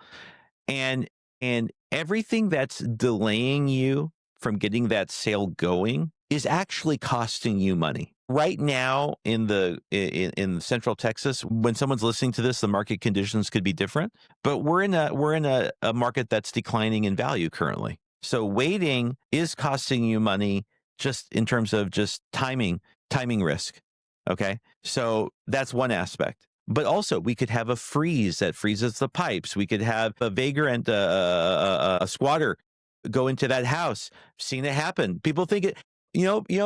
And everything that's delaying you from getting that sale going is actually costing you money. Right now in Central Texas, when someone's listening to this, the market conditions could be different, but we're in a market that's declining in value currently. So waiting is costing you money, just in terms of just timing risk. Okay. So that's one aspect. But also we could have a freeze that freezes the pipes. We could have a vagrant, a squatter go into that house. I've seen it happen. People think it,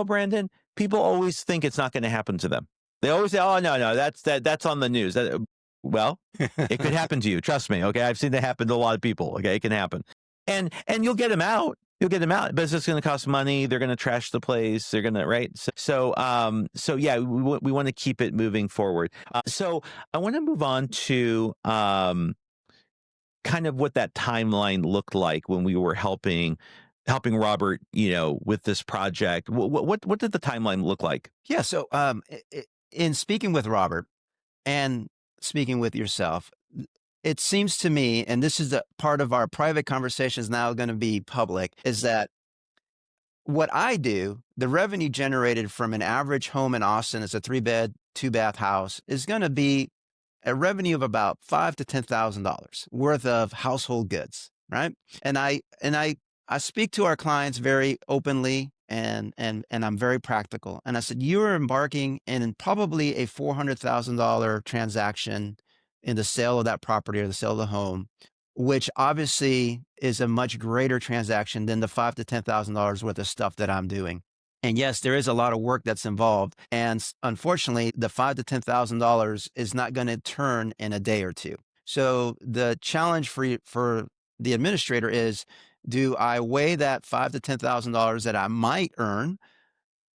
Brandon, people always think it's not going to happen to them. They always say, oh, no, that's on the news. Well, it could happen to you. Trust me. Okay. I've seen it happen to a lot of people. Okay. It can happen. And you'll get them out. But it's just going to cost money. They're going to trash the place. They're going to, right? So yeah, we want to keep it moving forward. So I want to move on to kind of what that timeline looked like when we were helping Robert, with this project. What did the timeline look like? Yeah. So in speaking with Robert and speaking with yourself, it seems to me, and this is the part of our private conversations now going to be public, is that what I do, the revenue generated from an average home in Austin as a 3-bed, 2-bath house is going to be a revenue of about $5,000 to $10,000 worth of household goods, right? And I speak to our clients very openly, and I'm very practical. And I said, you are embarking in probably a $400,000 transaction in the sale of that property or the sale of the home, which obviously is a much greater transaction than the $5,000 to $10,000 worth of stuff that I'm doing. And yes, there is a lot of work that's involved. And unfortunately, the $5,000 to $10,000 is not going to turn in a day or two. So the challenge for the administrator is, do I weigh that $5,000 to $10,000 that I might earn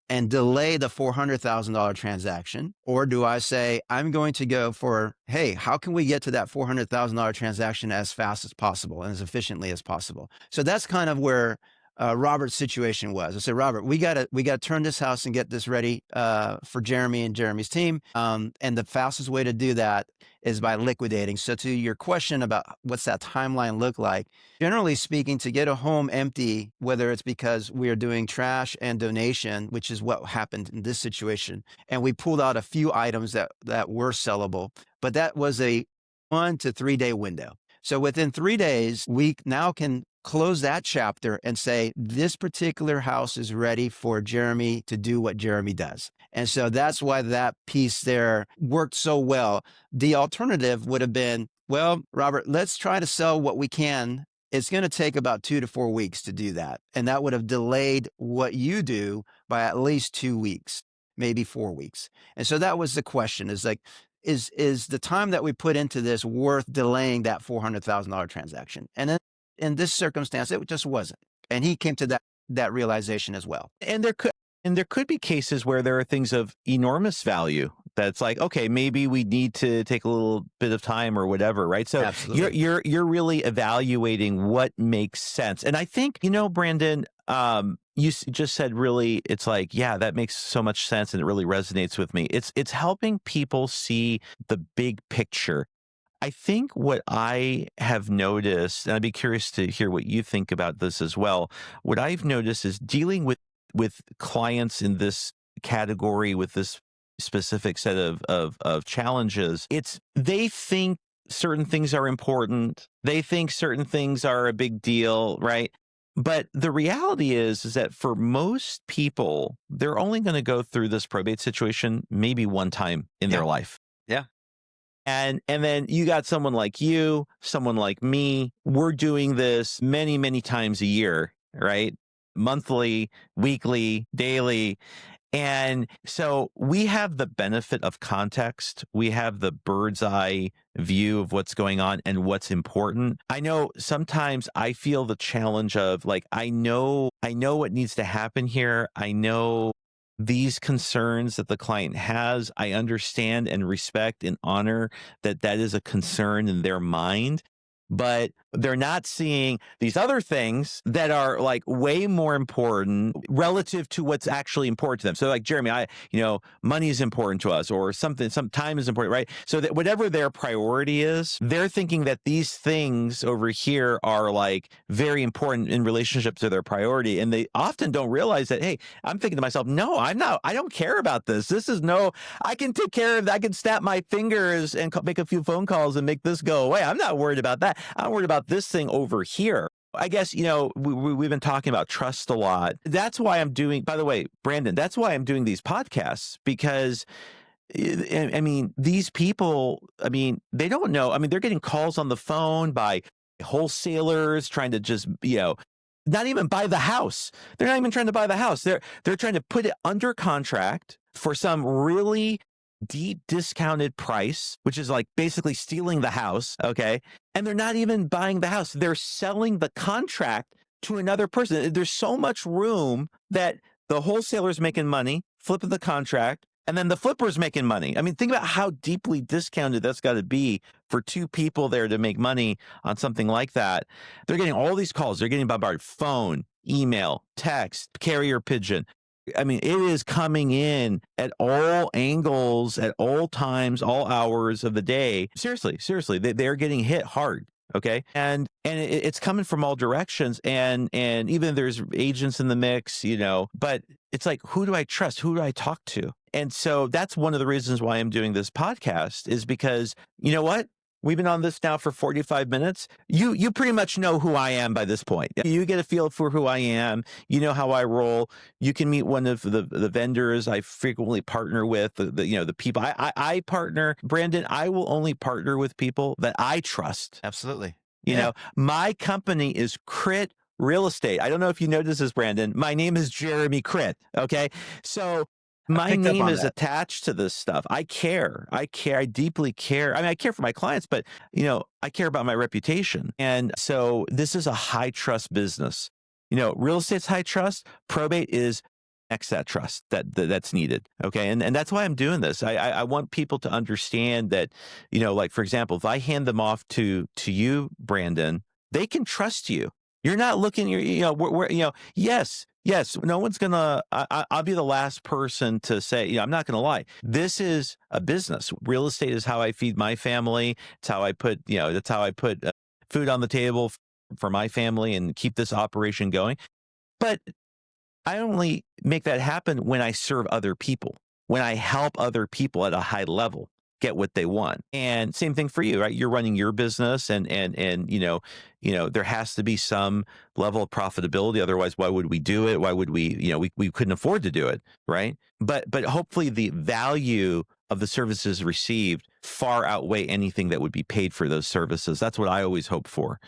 and delay the $400,000 transaction? Or do I say, I'm going to go for, hey, how can we get to that $400,000 transaction as fast as possible and as efficiently as possible? So that's kind of where Robert's situation was. I said, Robert, we gotta turn this house and get this ready for Jeremy and Jeremy's team. And the fastest way to do that is by liquidating. So to your question about what's that timeline look like, generally speaking, to get a home empty, whether it's because we are doing trash and donation, which is what happened in this situation, and we pulled out a few items that were sellable, but that was a 1 to 3 day window. So within 3 days, we now can close that chapter and say, this particular house is ready for Jeremy to do what Jeremy does. And so that's why that piece there worked so well. The alternative would have been, well, Robert, let's try to sell what we can. It's going to take about 2 to 4 weeks to do that. And that would have delayed what you do by at least 2 weeks, maybe 4 weeks. And so that was the question, is like, is the time that we put into this worth delaying that $400,000 transaction? And then in this circumstance, it just wasn't. And he came to that realization as well. And there could be cases where there are things of enormous value that's like, okay, maybe we need to take a little bit of time or whatever, right? So Absolutely. you're really evaluating what makes sense. And I think, Brandon, just said really, it's like, yeah, that makes so much sense and it really resonates with me. It's helping people see the big picture. I think what I have noticed, and I'd be curious to hear what you think about this as well. What I've noticed is dealing with clients in this category with this specific set of challenges. They think certain things are important. They think certain things are a big deal, right? But the reality is that for most people, they're only going to go through this probate situation maybe one time in their life. Yeah. And then you got someone like you, someone like me. We're doing this many, many times a year, right? Monthly, weekly, daily. And so we have the benefit of context. We have the bird's eye view of what's going on and what's important. I know sometimes I feel the challenge of like, I know what needs to happen here. I know these concerns that the client has. I understand and respect and honor that is a concern in their mind. But they're not seeing these other things that are like way more important relative to what's actually important to them. So like, Jeremy, money is important to us, or some time is important, right? So that whatever their priority is, they're thinking that these things over here are like very important in relationship to their priority. And they often don't realize that, hey, I'm thinking to myself, no, I don't care about this. I can take care of that. I can snap my fingers and make a few phone calls and make this go away. I'm not worried about that. I'm worried about this thing over here. I guess, we've been talking about trust a lot. That's why I'm doing, by the way, Brandon, that's why I'm doing these podcasts, because I mean, these people, I mean, they don't know. I mean, they're getting calls on the phone by wholesalers trying to just, not even buy the house. They're not even trying to buy the house. They're trying to put it under contract for some really deep discounted price, which is like basically stealing the house. Okay. And they're not even buying the house. They're selling the contract to another person. There's so much room that the wholesaler's making money, flipping the contract, and then the flipper's making money. I mean, think about how deeply discounted that's got to be for two people there to make money on something like that. They're getting all these calls. They're getting bombarded. Phone, email, text, carrier pigeon. I mean, it is coming in at all angles, at all times, all hours of the day. Seriously, they're getting hit hard. Okay. And it's coming from all directions. And even there's agents in the mix, but it's like, who do I trust? Who do I talk to? And so that's one of the reasons why I'm doing this podcast, is because, you know what? We've been on this now for 45 minutes. You pretty much know who I am by this point. You get a feel for who I am. You know how I roll. You can meet one of the vendors I frequently partner with, the people I partner. Brandon, I will only partner with people that I trust. Absolutely. My company is Kritt Real Estate. I don't know if you noticed this, Brandon. My name is Jeremy Kritt. Okay. So my name is attached to this stuff. I care. I deeply care. I mean, I care for my clients, but, I care about my reputation. And so this is a high trust business. Real estate's high trust. Probate is that trust that's needed. Okay. And that's why I'm doing this. I want people to understand that, like, for example, if I hand them off to you, Brandon, they can trust you. You're not looking, yes, yes, no one's gonna, I'll be the last person to say, I'm not gonna lie. This is a business. Real estate is how I feed my family. It's how I put, that's how I put food on the table for my family and keep this operation going. But I only make that happen when I serve other people, when I help other people at a high level get what they want. And same thing for you, right? You're running your business and there has to be some level of profitability. Otherwise, why would we do it? Why would we, we couldn't afford to do it, right? But hopefully the value of the services received far outweigh anything that would be paid for those services. That's what I always hope for.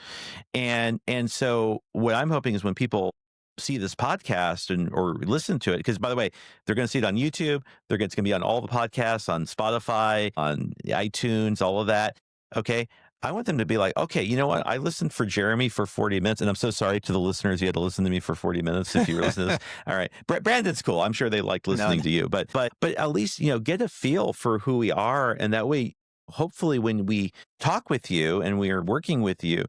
And so what I'm hoping is when people see this podcast or listen to it, because by the way, they're going to see it on YouTube. It's going to be on all the podcasts, on Spotify, on iTunes, all of that. Okay. I want them to be like, okay, you know what? I listened for Jeremy for 40 minutes, and I'm so sorry to the listeners. You had to listen to me for 40 minutes if you were listening to this. All right. Brandon's cool. I'm sure they liked listening to you, but at least, get a feel for who we are. And that way, hopefully when we talk with you and we are working with you,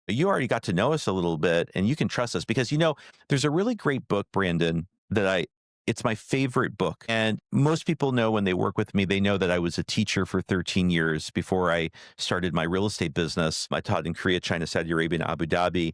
you already got to know us a little bit and you can trust us because, there's a really great book, Brandon, it's my favorite book. And most people know when they work with me, they know that I was a teacher for 13 years before I started my real estate business. I taught in Korea, China, Saudi Arabia, and Abu Dhabi.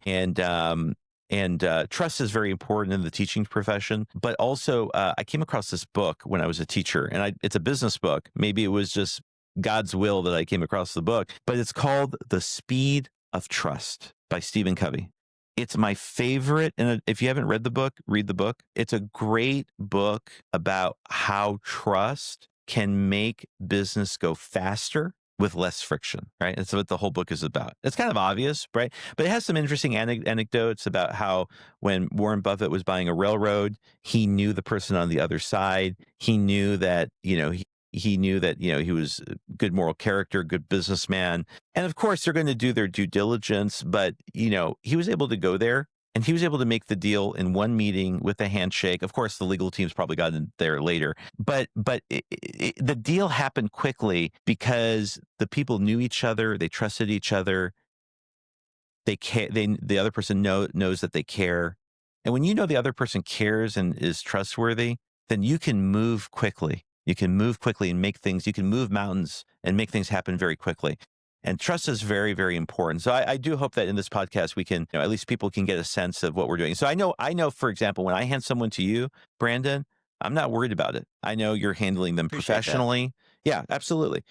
And trust is very important in the teaching profession. But also, I came across this book when I was a teacher, and it's a business book. Maybe it was just God's will that I came across the book, but it's called The Speed of Trust by Stephen Covey. It's my favorite. And if you haven't read the book, read the book. It's a great book about how trust can make business go faster with less friction, right? That's what the whole book is about. It's kind of obvious, right? But it has some interesting anecdotes about how when Warren Buffett was buying a railroad, he knew the person on the other side. He knew that, he knew that, he was a good moral character, good businessman. And of course, they're going to do their due diligence. But, he was able to go there and he was able to make the deal in one meeting with a handshake. Of course, the legal teams probably got in there later. But the deal happened quickly because the people knew each other. They trusted each other. They care. The other person knows that they care. And when the other person cares and is trustworthy, then you can move quickly. You can move quickly and you can move mountains and make things happen very quickly. And trust is very, very important. So I do hope that in this podcast, we can, at least people can get a sense of what we're doing. So I know, for example, when I hand someone to you, Brandon, I'm not worried about it. I know you're handling them Appreciate professionally. That. Yeah, absolutely.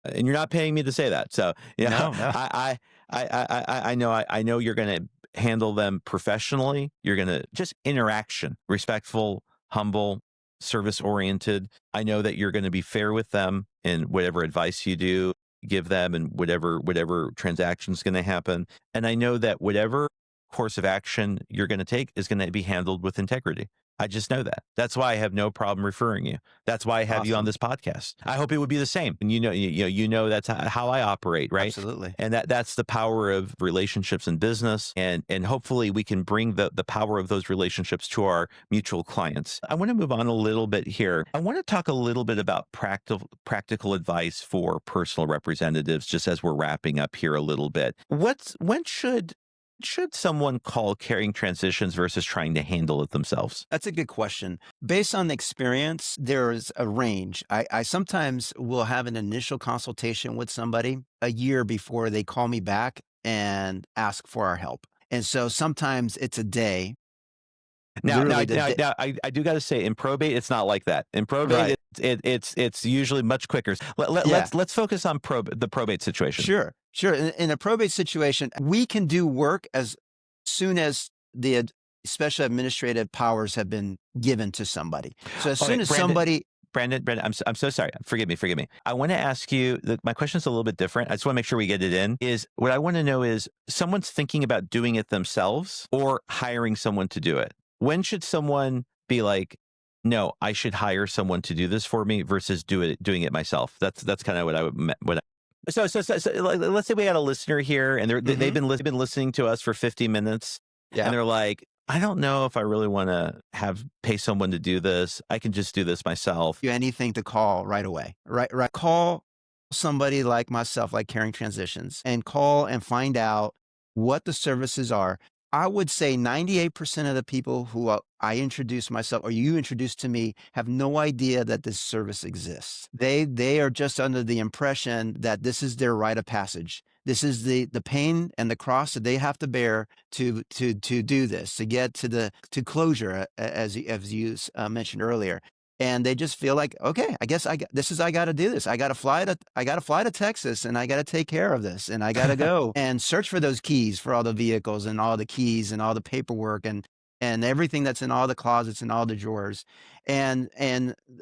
And you're not paying me to say that. So, No. I know you're going to handle them professionally. You're going to just interaction, respectful, humble, service oriented. I know that you're going to be fair with them in whatever advice you do give them and whatever transaction is going to happen. And I know that whatever course of action you're going to take is going to be handled with integrity. I just know that. That's why I have no problem referring you. That's why I have you on this podcast. I hope it would be the same. And you know that's how I operate, right? Absolutely. And that's the power of relationships in business. And hopefully we can bring the power of those relationships to our mutual clients. I want to move on a little bit here. I want to talk a little bit about practical advice for personal representatives, just as we're wrapping up here a little bit. When should someone call carrying transitions versus trying to handle it themselves? That's a good question. Based on the experience, there's a range. I sometimes will have an initial consultation with somebody a year before they call me back and ask for our help. And so sometimes it's a day. Now, I do got to say, in probate, it's not like that. In probate, Right. it's usually much quicker. Let's focus on the probate situation. Sure. In a probate situation, we can do work as soon as the special administrative powers have been given to somebody. So as soon as Brandon, I'm so sorry. Forgive me. I want to ask you, my question is a little bit different. I just want to make sure we get it in. What I want to know is someone's thinking about doing it themselves or hiring someone to do it. When should someone be like, no, I should hire someone to do this for me versus doing it myself? That's kind of So let's say we had a listener here and they've been listening to us for 50 minutes. Yeah. And they're like, I don't know if I really want to pay someone to do this. I can just do this myself. Do anything to call right away. Right. Call somebody like myself, like Caring Transitions, and call and find out what the services are. I would say 98% of the people who I introduce myself or you introduce to me have no idea that this service exists. They are just under the impression that this is their rite of passage. This is the pain and the cross that they have to bear to do this, to get to closure, as you mentioned earlier. And they just feel like, okay, I guess I got to do this. I got to fly to Texas, and I got to take care of this, and I got to go and search for those keys for all the vehicles and all the keys and all the paperwork and everything that's in all the closets and all the drawers. And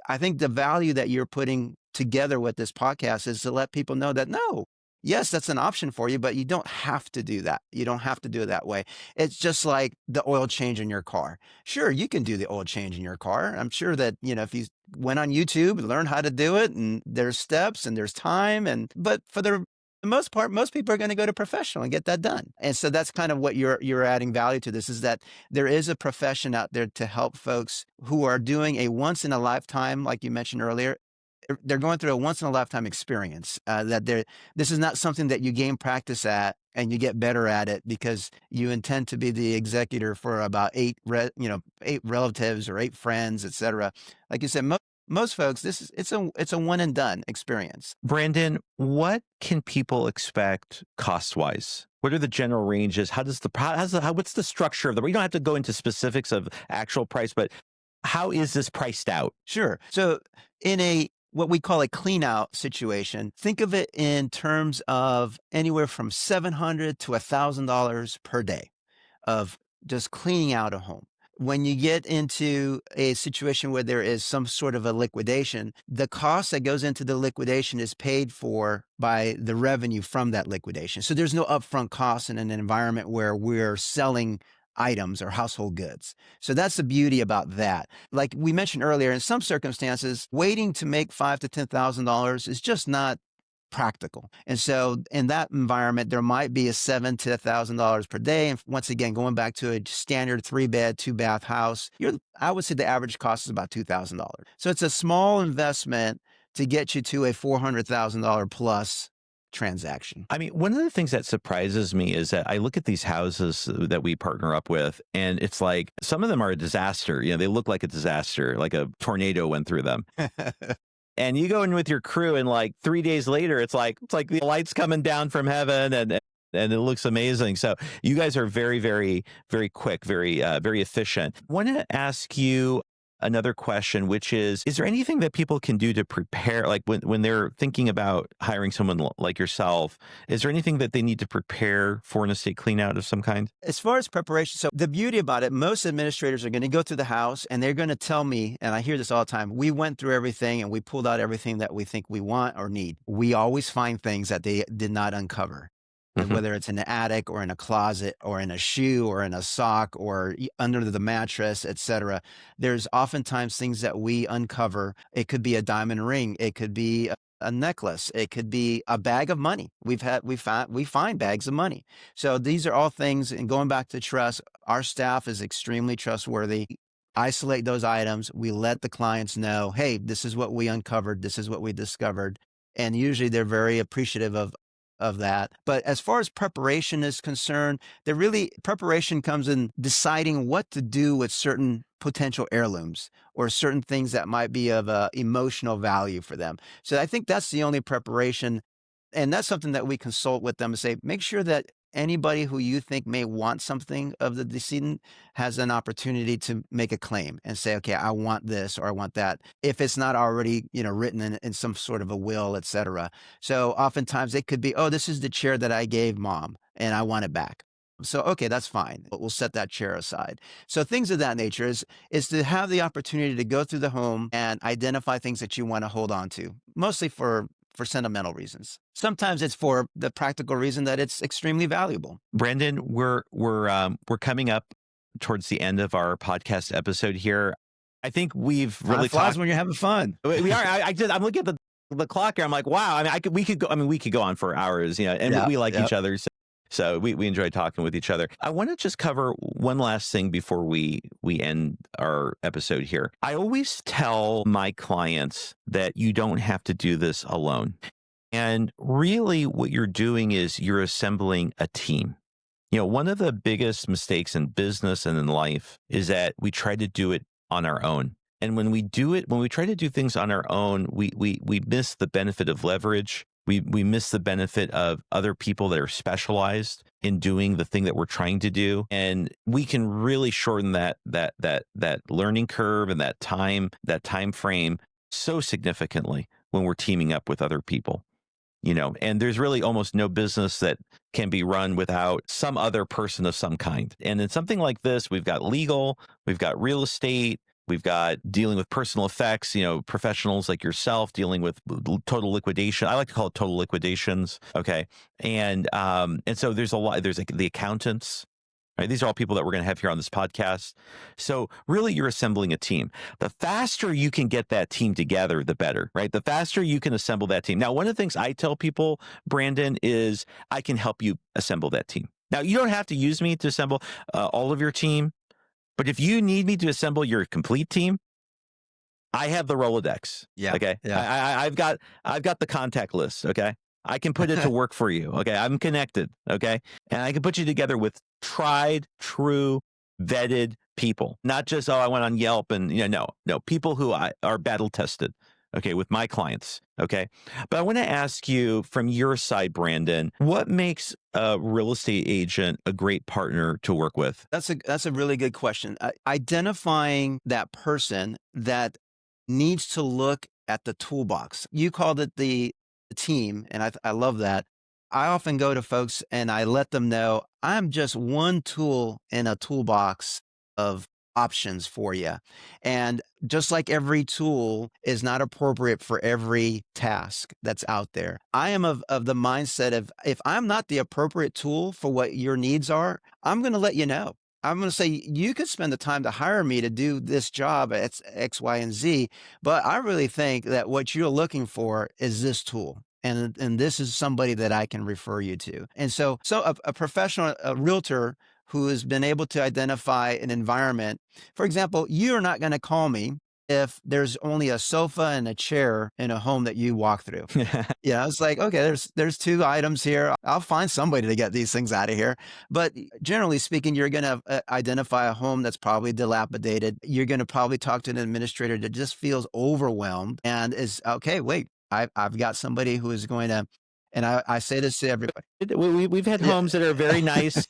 I think the value that you're putting together with this podcast is to let people know that no, yes, that's an option for you, but you don't have to do that. You don't have to do it that way. It's just like the oil change in your car. Sure, you can do the oil change in your car. I'm sure that, if you went on YouTube and learned how to do it, and there's steps and there's time, but for the most part, most people are going to go to professional and get that done. And so that's kind of what you're adding value to this, is that there is a profession out there to help folks who are doing a once in a lifetime, like you mentioned earlier. They're going through a once in a lifetime experience, this is not something that you gain practice at and you get better at it because you intend to be the executor for about eight relatives or eight friends, etc. Like you said, most folks, it's a one and done experience. Brandon, what can people expect cost wise? What are the general ranges? What's the structure of you don't have to go into specifics of actual price, but how is this priced out? Sure. So in what we call a clean out situation, think of it in terms of anywhere from $700 to $1,000 per day of just cleaning out a home. When you get into a situation where there is some sort of a liquidation, the cost that goes into the liquidation is paid for by the revenue from that liquidation. So there's no upfront cost in an environment where we're selling items or household goods. So that's the beauty about that. Like we mentioned earlier, in some circumstances, waiting to make $5,000 to $10,000 is just not practical. And so in that environment, there might be a $7,000 to $1,000 per day. And once again, going back to a standard 3-bed, 2-bath house, I would say the average cost is about $2,000. So it's a small investment to get you to a $400,000 plus transaction. I mean, one of the things that surprises me is that I look at these houses that we partner up with, and it's like some of them are a disaster. They look like a disaster, like a tornado went through them. And you go in with your crew, and like 3 days later, it's like the lights coming down from heaven, and it looks amazing. So you guys are very, very, very quick, very, very efficient. I want to ask you another question, which is there anything that people can do to prepare, like when they're thinking about hiring someone like yourself, is there anything that they need to prepare for an estate clean out of some kind? As far as preparation, so the beauty about it, most administrators are going to go through the house and they're going to tell me, and I hear this all the time, we went through everything and we pulled out everything that we think we want or need. We always find things that they did not uncover. Whether it's in the attic or in a closet or in a shoe or in a sock or under the mattress, etc. There's oftentimes things that we uncover. It could be a diamond ring. It could be a necklace. It could be a bag of money. We find bags of money. So these are all things. And going back to trust, our staff is extremely trustworthy. Isolate those items. We let the clients know, hey, this is what we uncovered. This is what we discovered. And usually they're very appreciative of that. But as far as preparation is concerned, preparation comes in deciding what to do with certain potential heirlooms or certain things that might be of emotional value for them. So I think that's the only preparation. And that's something that we consult with them and say, make sure that anybody who you think may want something of the decedent has an opportunity to make a claim and say, okay, I want this or I want that, if it's not already, written in some sort of a will, etc. So oftentimes it could be, oh, this is the chair that I gave mom and I want it back. So, okay, that's fine. We'll set that chair aside. So things of that nature is to have the opportunity to go through the home and identify things that you want to hold on to, mostly for sentimental reasons. Sometimes it's for the practical reason that it's extremely valuable. Brandon, we're coming up towards the end of our podcast episode here. I think we've really talked when you're having fun. We are. I'm looking at the clock here. I'm like, wow. I mean, we could go on for hours, and we like each other. So we enjoy talking with each other. I want to just cover one last thing before we end our episode here. I always tell my clients that you don't have to do this alone. And really what you're doing is you're assembling a team. One of the biggest mistakes in business and in life is that we try to do it on our own. And when we try to do things on our own, we miss the benefit of leverage. We miss the benefit of other people that are specialized in doing the thing that we're trying to do. And we can really shorten that learning curve and that time frame so significantly when we're teaming up with other people. And there's really almost no business that can be run without some other person of some kind. And in something like this, we've got legal, we've got real estate, we've got dealing with personal effects, professionals like yourself dealing with total liquidation. I like to call it total liquidations. Okay. And so there's a lot, there's like the accountants. Right? These are all people that we're going to have here on this podcast. So really, you're assembling a team. The faster you can get that team together, the better, right? The faster you can assemble that team. Now, one of the things I tell people, Brandon, is I can help you assemble that team. Now, you don't have to use me to assemble all of your team, but if you need me to assemble your complete team, I have the Rolodex. Yeah. Okay. Yeah. I've got the contact list. Okay. I can put it to work for you. Okay. I'm connected. Okay. And I can put you together with tried, true, vetted people, not just, I went on Yelp and, no, people who are battle tested. Okay. With my clients. Okay. But I want to ask you from your side, Brandon, what makes a real estate agent a great partner to work with? That's a really good question. Identifying that person that needs to look at the toolbox. You called it the team, and I love that. I often go to folks and I let them know I'm just one tool in a toolbox of options for you. And just like every tool is not appropriate for every task that's out there, I am of the mindset of if I'm not the appropriate tool for what your needs are, I'm going to let you know. I'm going to say you could spend the time to hire me to do this job at X, Y, and Z, but I really think that what you're looking for is this tool. And this is somebody that I can refer you to. And so a professional, a realtor who has been able to identify an environment. For example, you're not going to call me if there's only a sofa and a chair in a home that you walk through. Yeah, it's like, okay, there's two items here. I'll find somebody to get these things out of here. But generally speaking, you're going to identify a home that's probably dilapidated. You're going to probably talk to an administrator that just feels overwhelmed and is okay. Wait, I've got somebody who is going to, and I say this to everybody. We've had Yeah. homes that are very nice.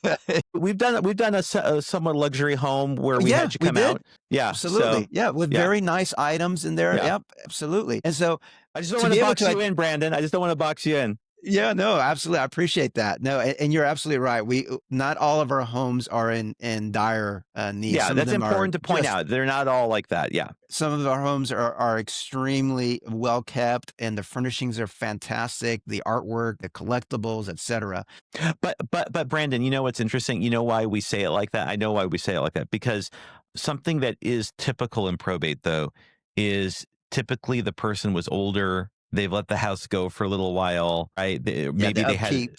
We've done a somewhat luxury home where we Yeah, had you we come did. out. Yeah. Absolutely. So Yeah, with yeah. very nice items in there. Yeah. Yep, absolutely. And so I just don't to want be to able box to you in, Brandon. I just don't want to box you in. Yeah, no, absolutely. I appreciate that. No, and you're absolutely right. Not all of our homes are in dire need. Yeah, Some of that's them are important to point just out. They're not all like that. Yeah. some of our homes are extremely well kept and the furnishings are fantastic, the artwork, the collectibles, etc. But Brandon, you know what's interesting? You know why we say it like that? I know why we say it like that because something that is typical in probate though is typically the person was older, they've let the house go for a little while, right? Yeah, Maybe the upkeep.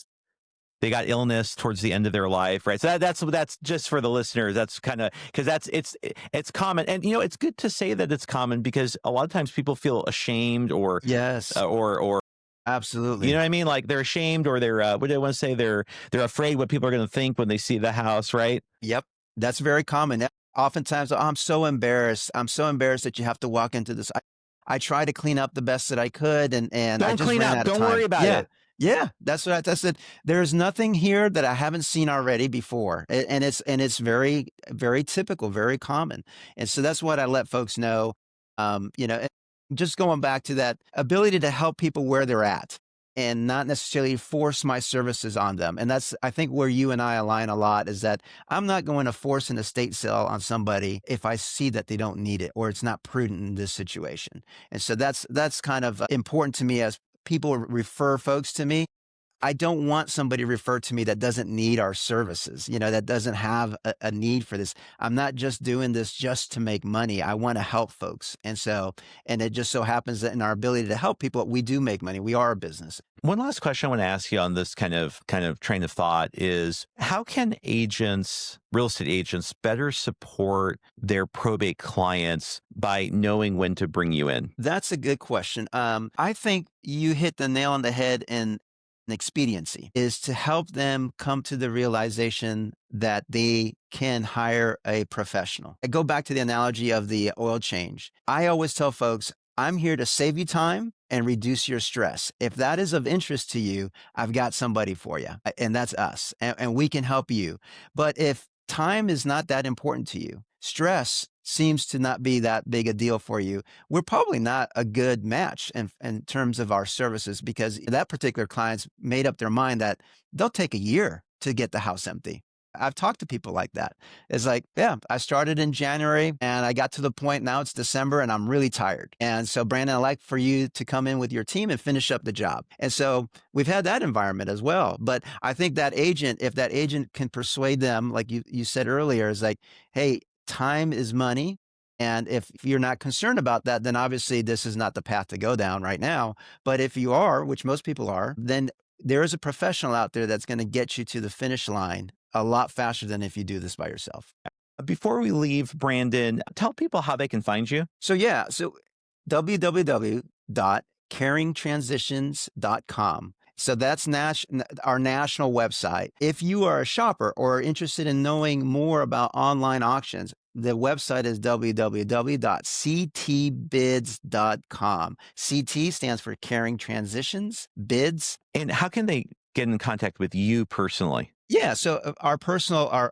they got illness towards the end of their life, right? So that's just for the listeners. That's kind of because it's common, and it's good to say that it's common because a lot of times people feel ashamed Yes, or you know absolutely. what I mean? Like they're ashamed or they're what do I want to say? They're afraid what people are going to think when they see the house, right? Yep, that's very common. Oftentimes, "Oh, I'm so embarrassed. I'm so embarrassed that you have to walk into this. I try to clean up the best that I could, and I Don't just clean ran up. out of Don't worry time." about Yeah, it. yeah, that's what I said. There's nothing here that I haven't seen already before, and it's very very typical, very common, and so that's what I let folks know. And just going back to that ability to help people where they're at and not necessarily force my services on them. And that's, I think, where you and I align a lot is that I'm not going to force an estate sale on somebody if I see that they don't need it or it's not prudent in this situation. And so that's kind of important to me as people refer folks to me. I don't want somebody referred to me that doesn't need our services, that doesn't have a need for this. I'm not just doing this just to make money. I want to help folks. And it just so happens that in our ability to help people, we do make money. We are a business. One last question I want to ask you on this kind of train of thought is how can real estate agents, better support their probate clients by knowing when to bring you in? That's a good question. I think you hit the nail on the head in expediency is to help them come to the realization that they can hire a professional. I go back to the analogy of the oil change. I always tell folks, I'm here to save you time and reduce your stress. If that is of interest to you, I've got somebody for you, and that's us, and we can help you. But if time is not that important to you, stress seems to not be that big a deal for you, we're probably not a good match in terms of our services, because that particular client's made up their mind that they'll take a year to get the house empty. I've talked to people like that. It's like, yeah, I started in January and I got to the point now it's December and I'm really tired. And so, Brandon, I'd like for you to come in with your team and finish up the job. And so we've had that environment as well. But I think that agent, if that agent can persuade them, like you said earlier, is like, hey, time is money. And if you're not concerned about that, then obviously this is not the path to go down right now. But if you are, which most people are, then there is a professional out there that's going to get you to the finish line a lot faster than if you do this by yourself. Before we leave, Brandon, tell people how they can find you. So www.caringtransitions.com. So that's our national website. If you are a shopper or are interested in knowing more about online auctions, the website is www.ctbids.com. CT stands for Caring Transitions, bids. And how can they get in contact with you personally? Yeah, so our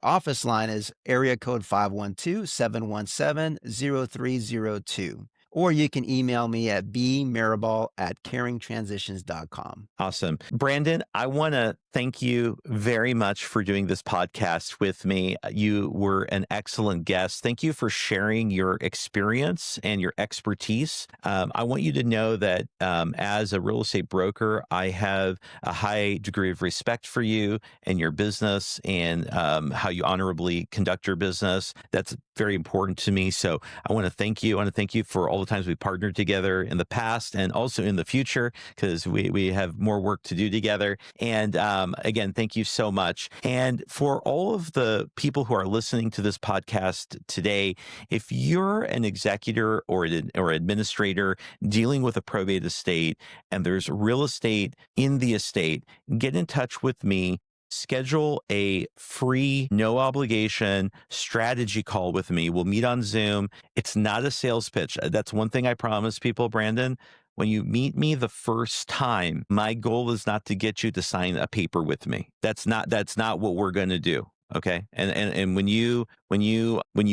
office line is area code 512-717-0302. Or you can email me at bmirabal@caringtransitions.com. Awesome. Brandon, I want to thank you very much for doing this podcast with me. You were an excellent guest. Thank you for sharing your experience and your expertise. I want you to know that as a real estate broker, I have a high degree of respect for you and your business and how you honorably conduct your business. That's very important to me. So I want to thank you. I want to thank you for all the times we partnered together in the past and also in the future, because we have more work to do together. And again, thank you so much. And for all of the people who are listening to this podcast today, if you're an executor or administrator dealing with a probate estate and there's real estate in the estate, get in touch with me. Schedule a free, no obligation strategy call with me. We'll meet on Zoom. It's not a sales pitch. That's one thing I promise people, Brandon. When you meet me the first time, my goal is not to get you to sign a paper with me. That's not what we're going to do. Okay. And when you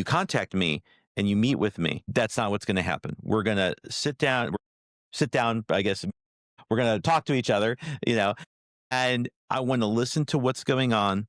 contact me and you meet with me, that's not what's going to happen. We're going to sit down, I guess we're going to talk to each other, and I want to listen to what's going on.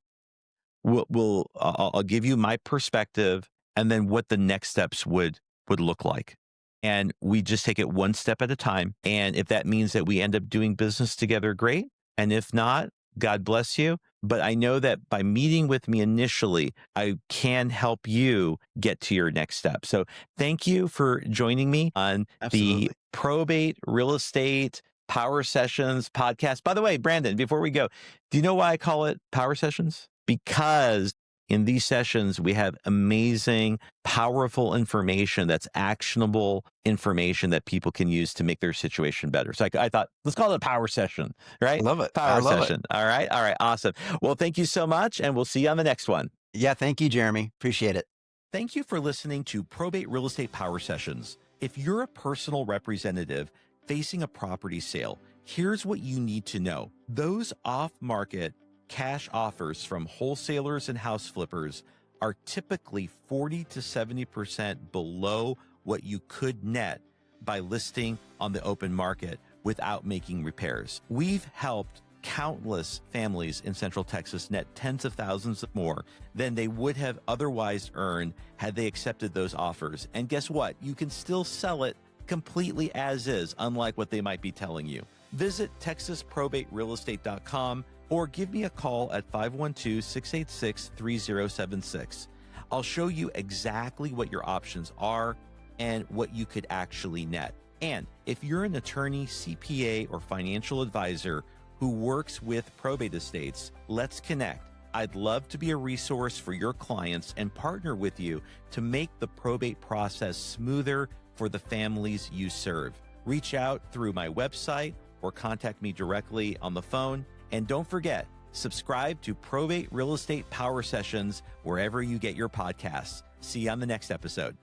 I'll give you my perspective and then what the next steps would look like. And we just take it one step at a time. And if that means that we end up doing business together, great. And if not, God bless you. But I know that by meeting with me initially, I can help you get to your next step. So thank you for joining me on the Probate Real Estate Power Sessions podcast. By the way, Brandon, before we go, do you know why I call it Power Sessions? Because in these sessions, we have amazing, powerful information that's actionable information that people can use to make their situation better. So I thought, let's call it a power session, right? I love it. Power session. All right. Awesome. Well, thank you so much. And we'll see you on the next one. Yeah. Thank you, Jeremy. Appreciate it. Thank you for listening to Probate Real Estate Power Sessions. If you're a personal representative facing a property sale, here's what you need to know. Those off-market cash offers from wholesalers and house flippers are typically 40 to 70% below what you could net by listing on the open market without making repairs. We've helped countless families in Central Texas net tens of thousands more than they would have otherwise earned had they accepted those offers. And guess what? You can still sell it completely as is, unlike what they might be telling you. Visit TexasProbateRealEstate.com or give me a call at 512-686-3076. I'll show you exactly what your options are and what you could actually net. And if you're an attorney, CPA, or financial advisor who works with probate estates, let's connect. I'd love to be a resource for your clients and partner with you to make the probate process smoother for the families you serve. Reach out through my website or contact me directly on the phone And don't forget, subscribe to Probate Real Estate Power Sessions wherever you get your podcasts. See you on the next episode.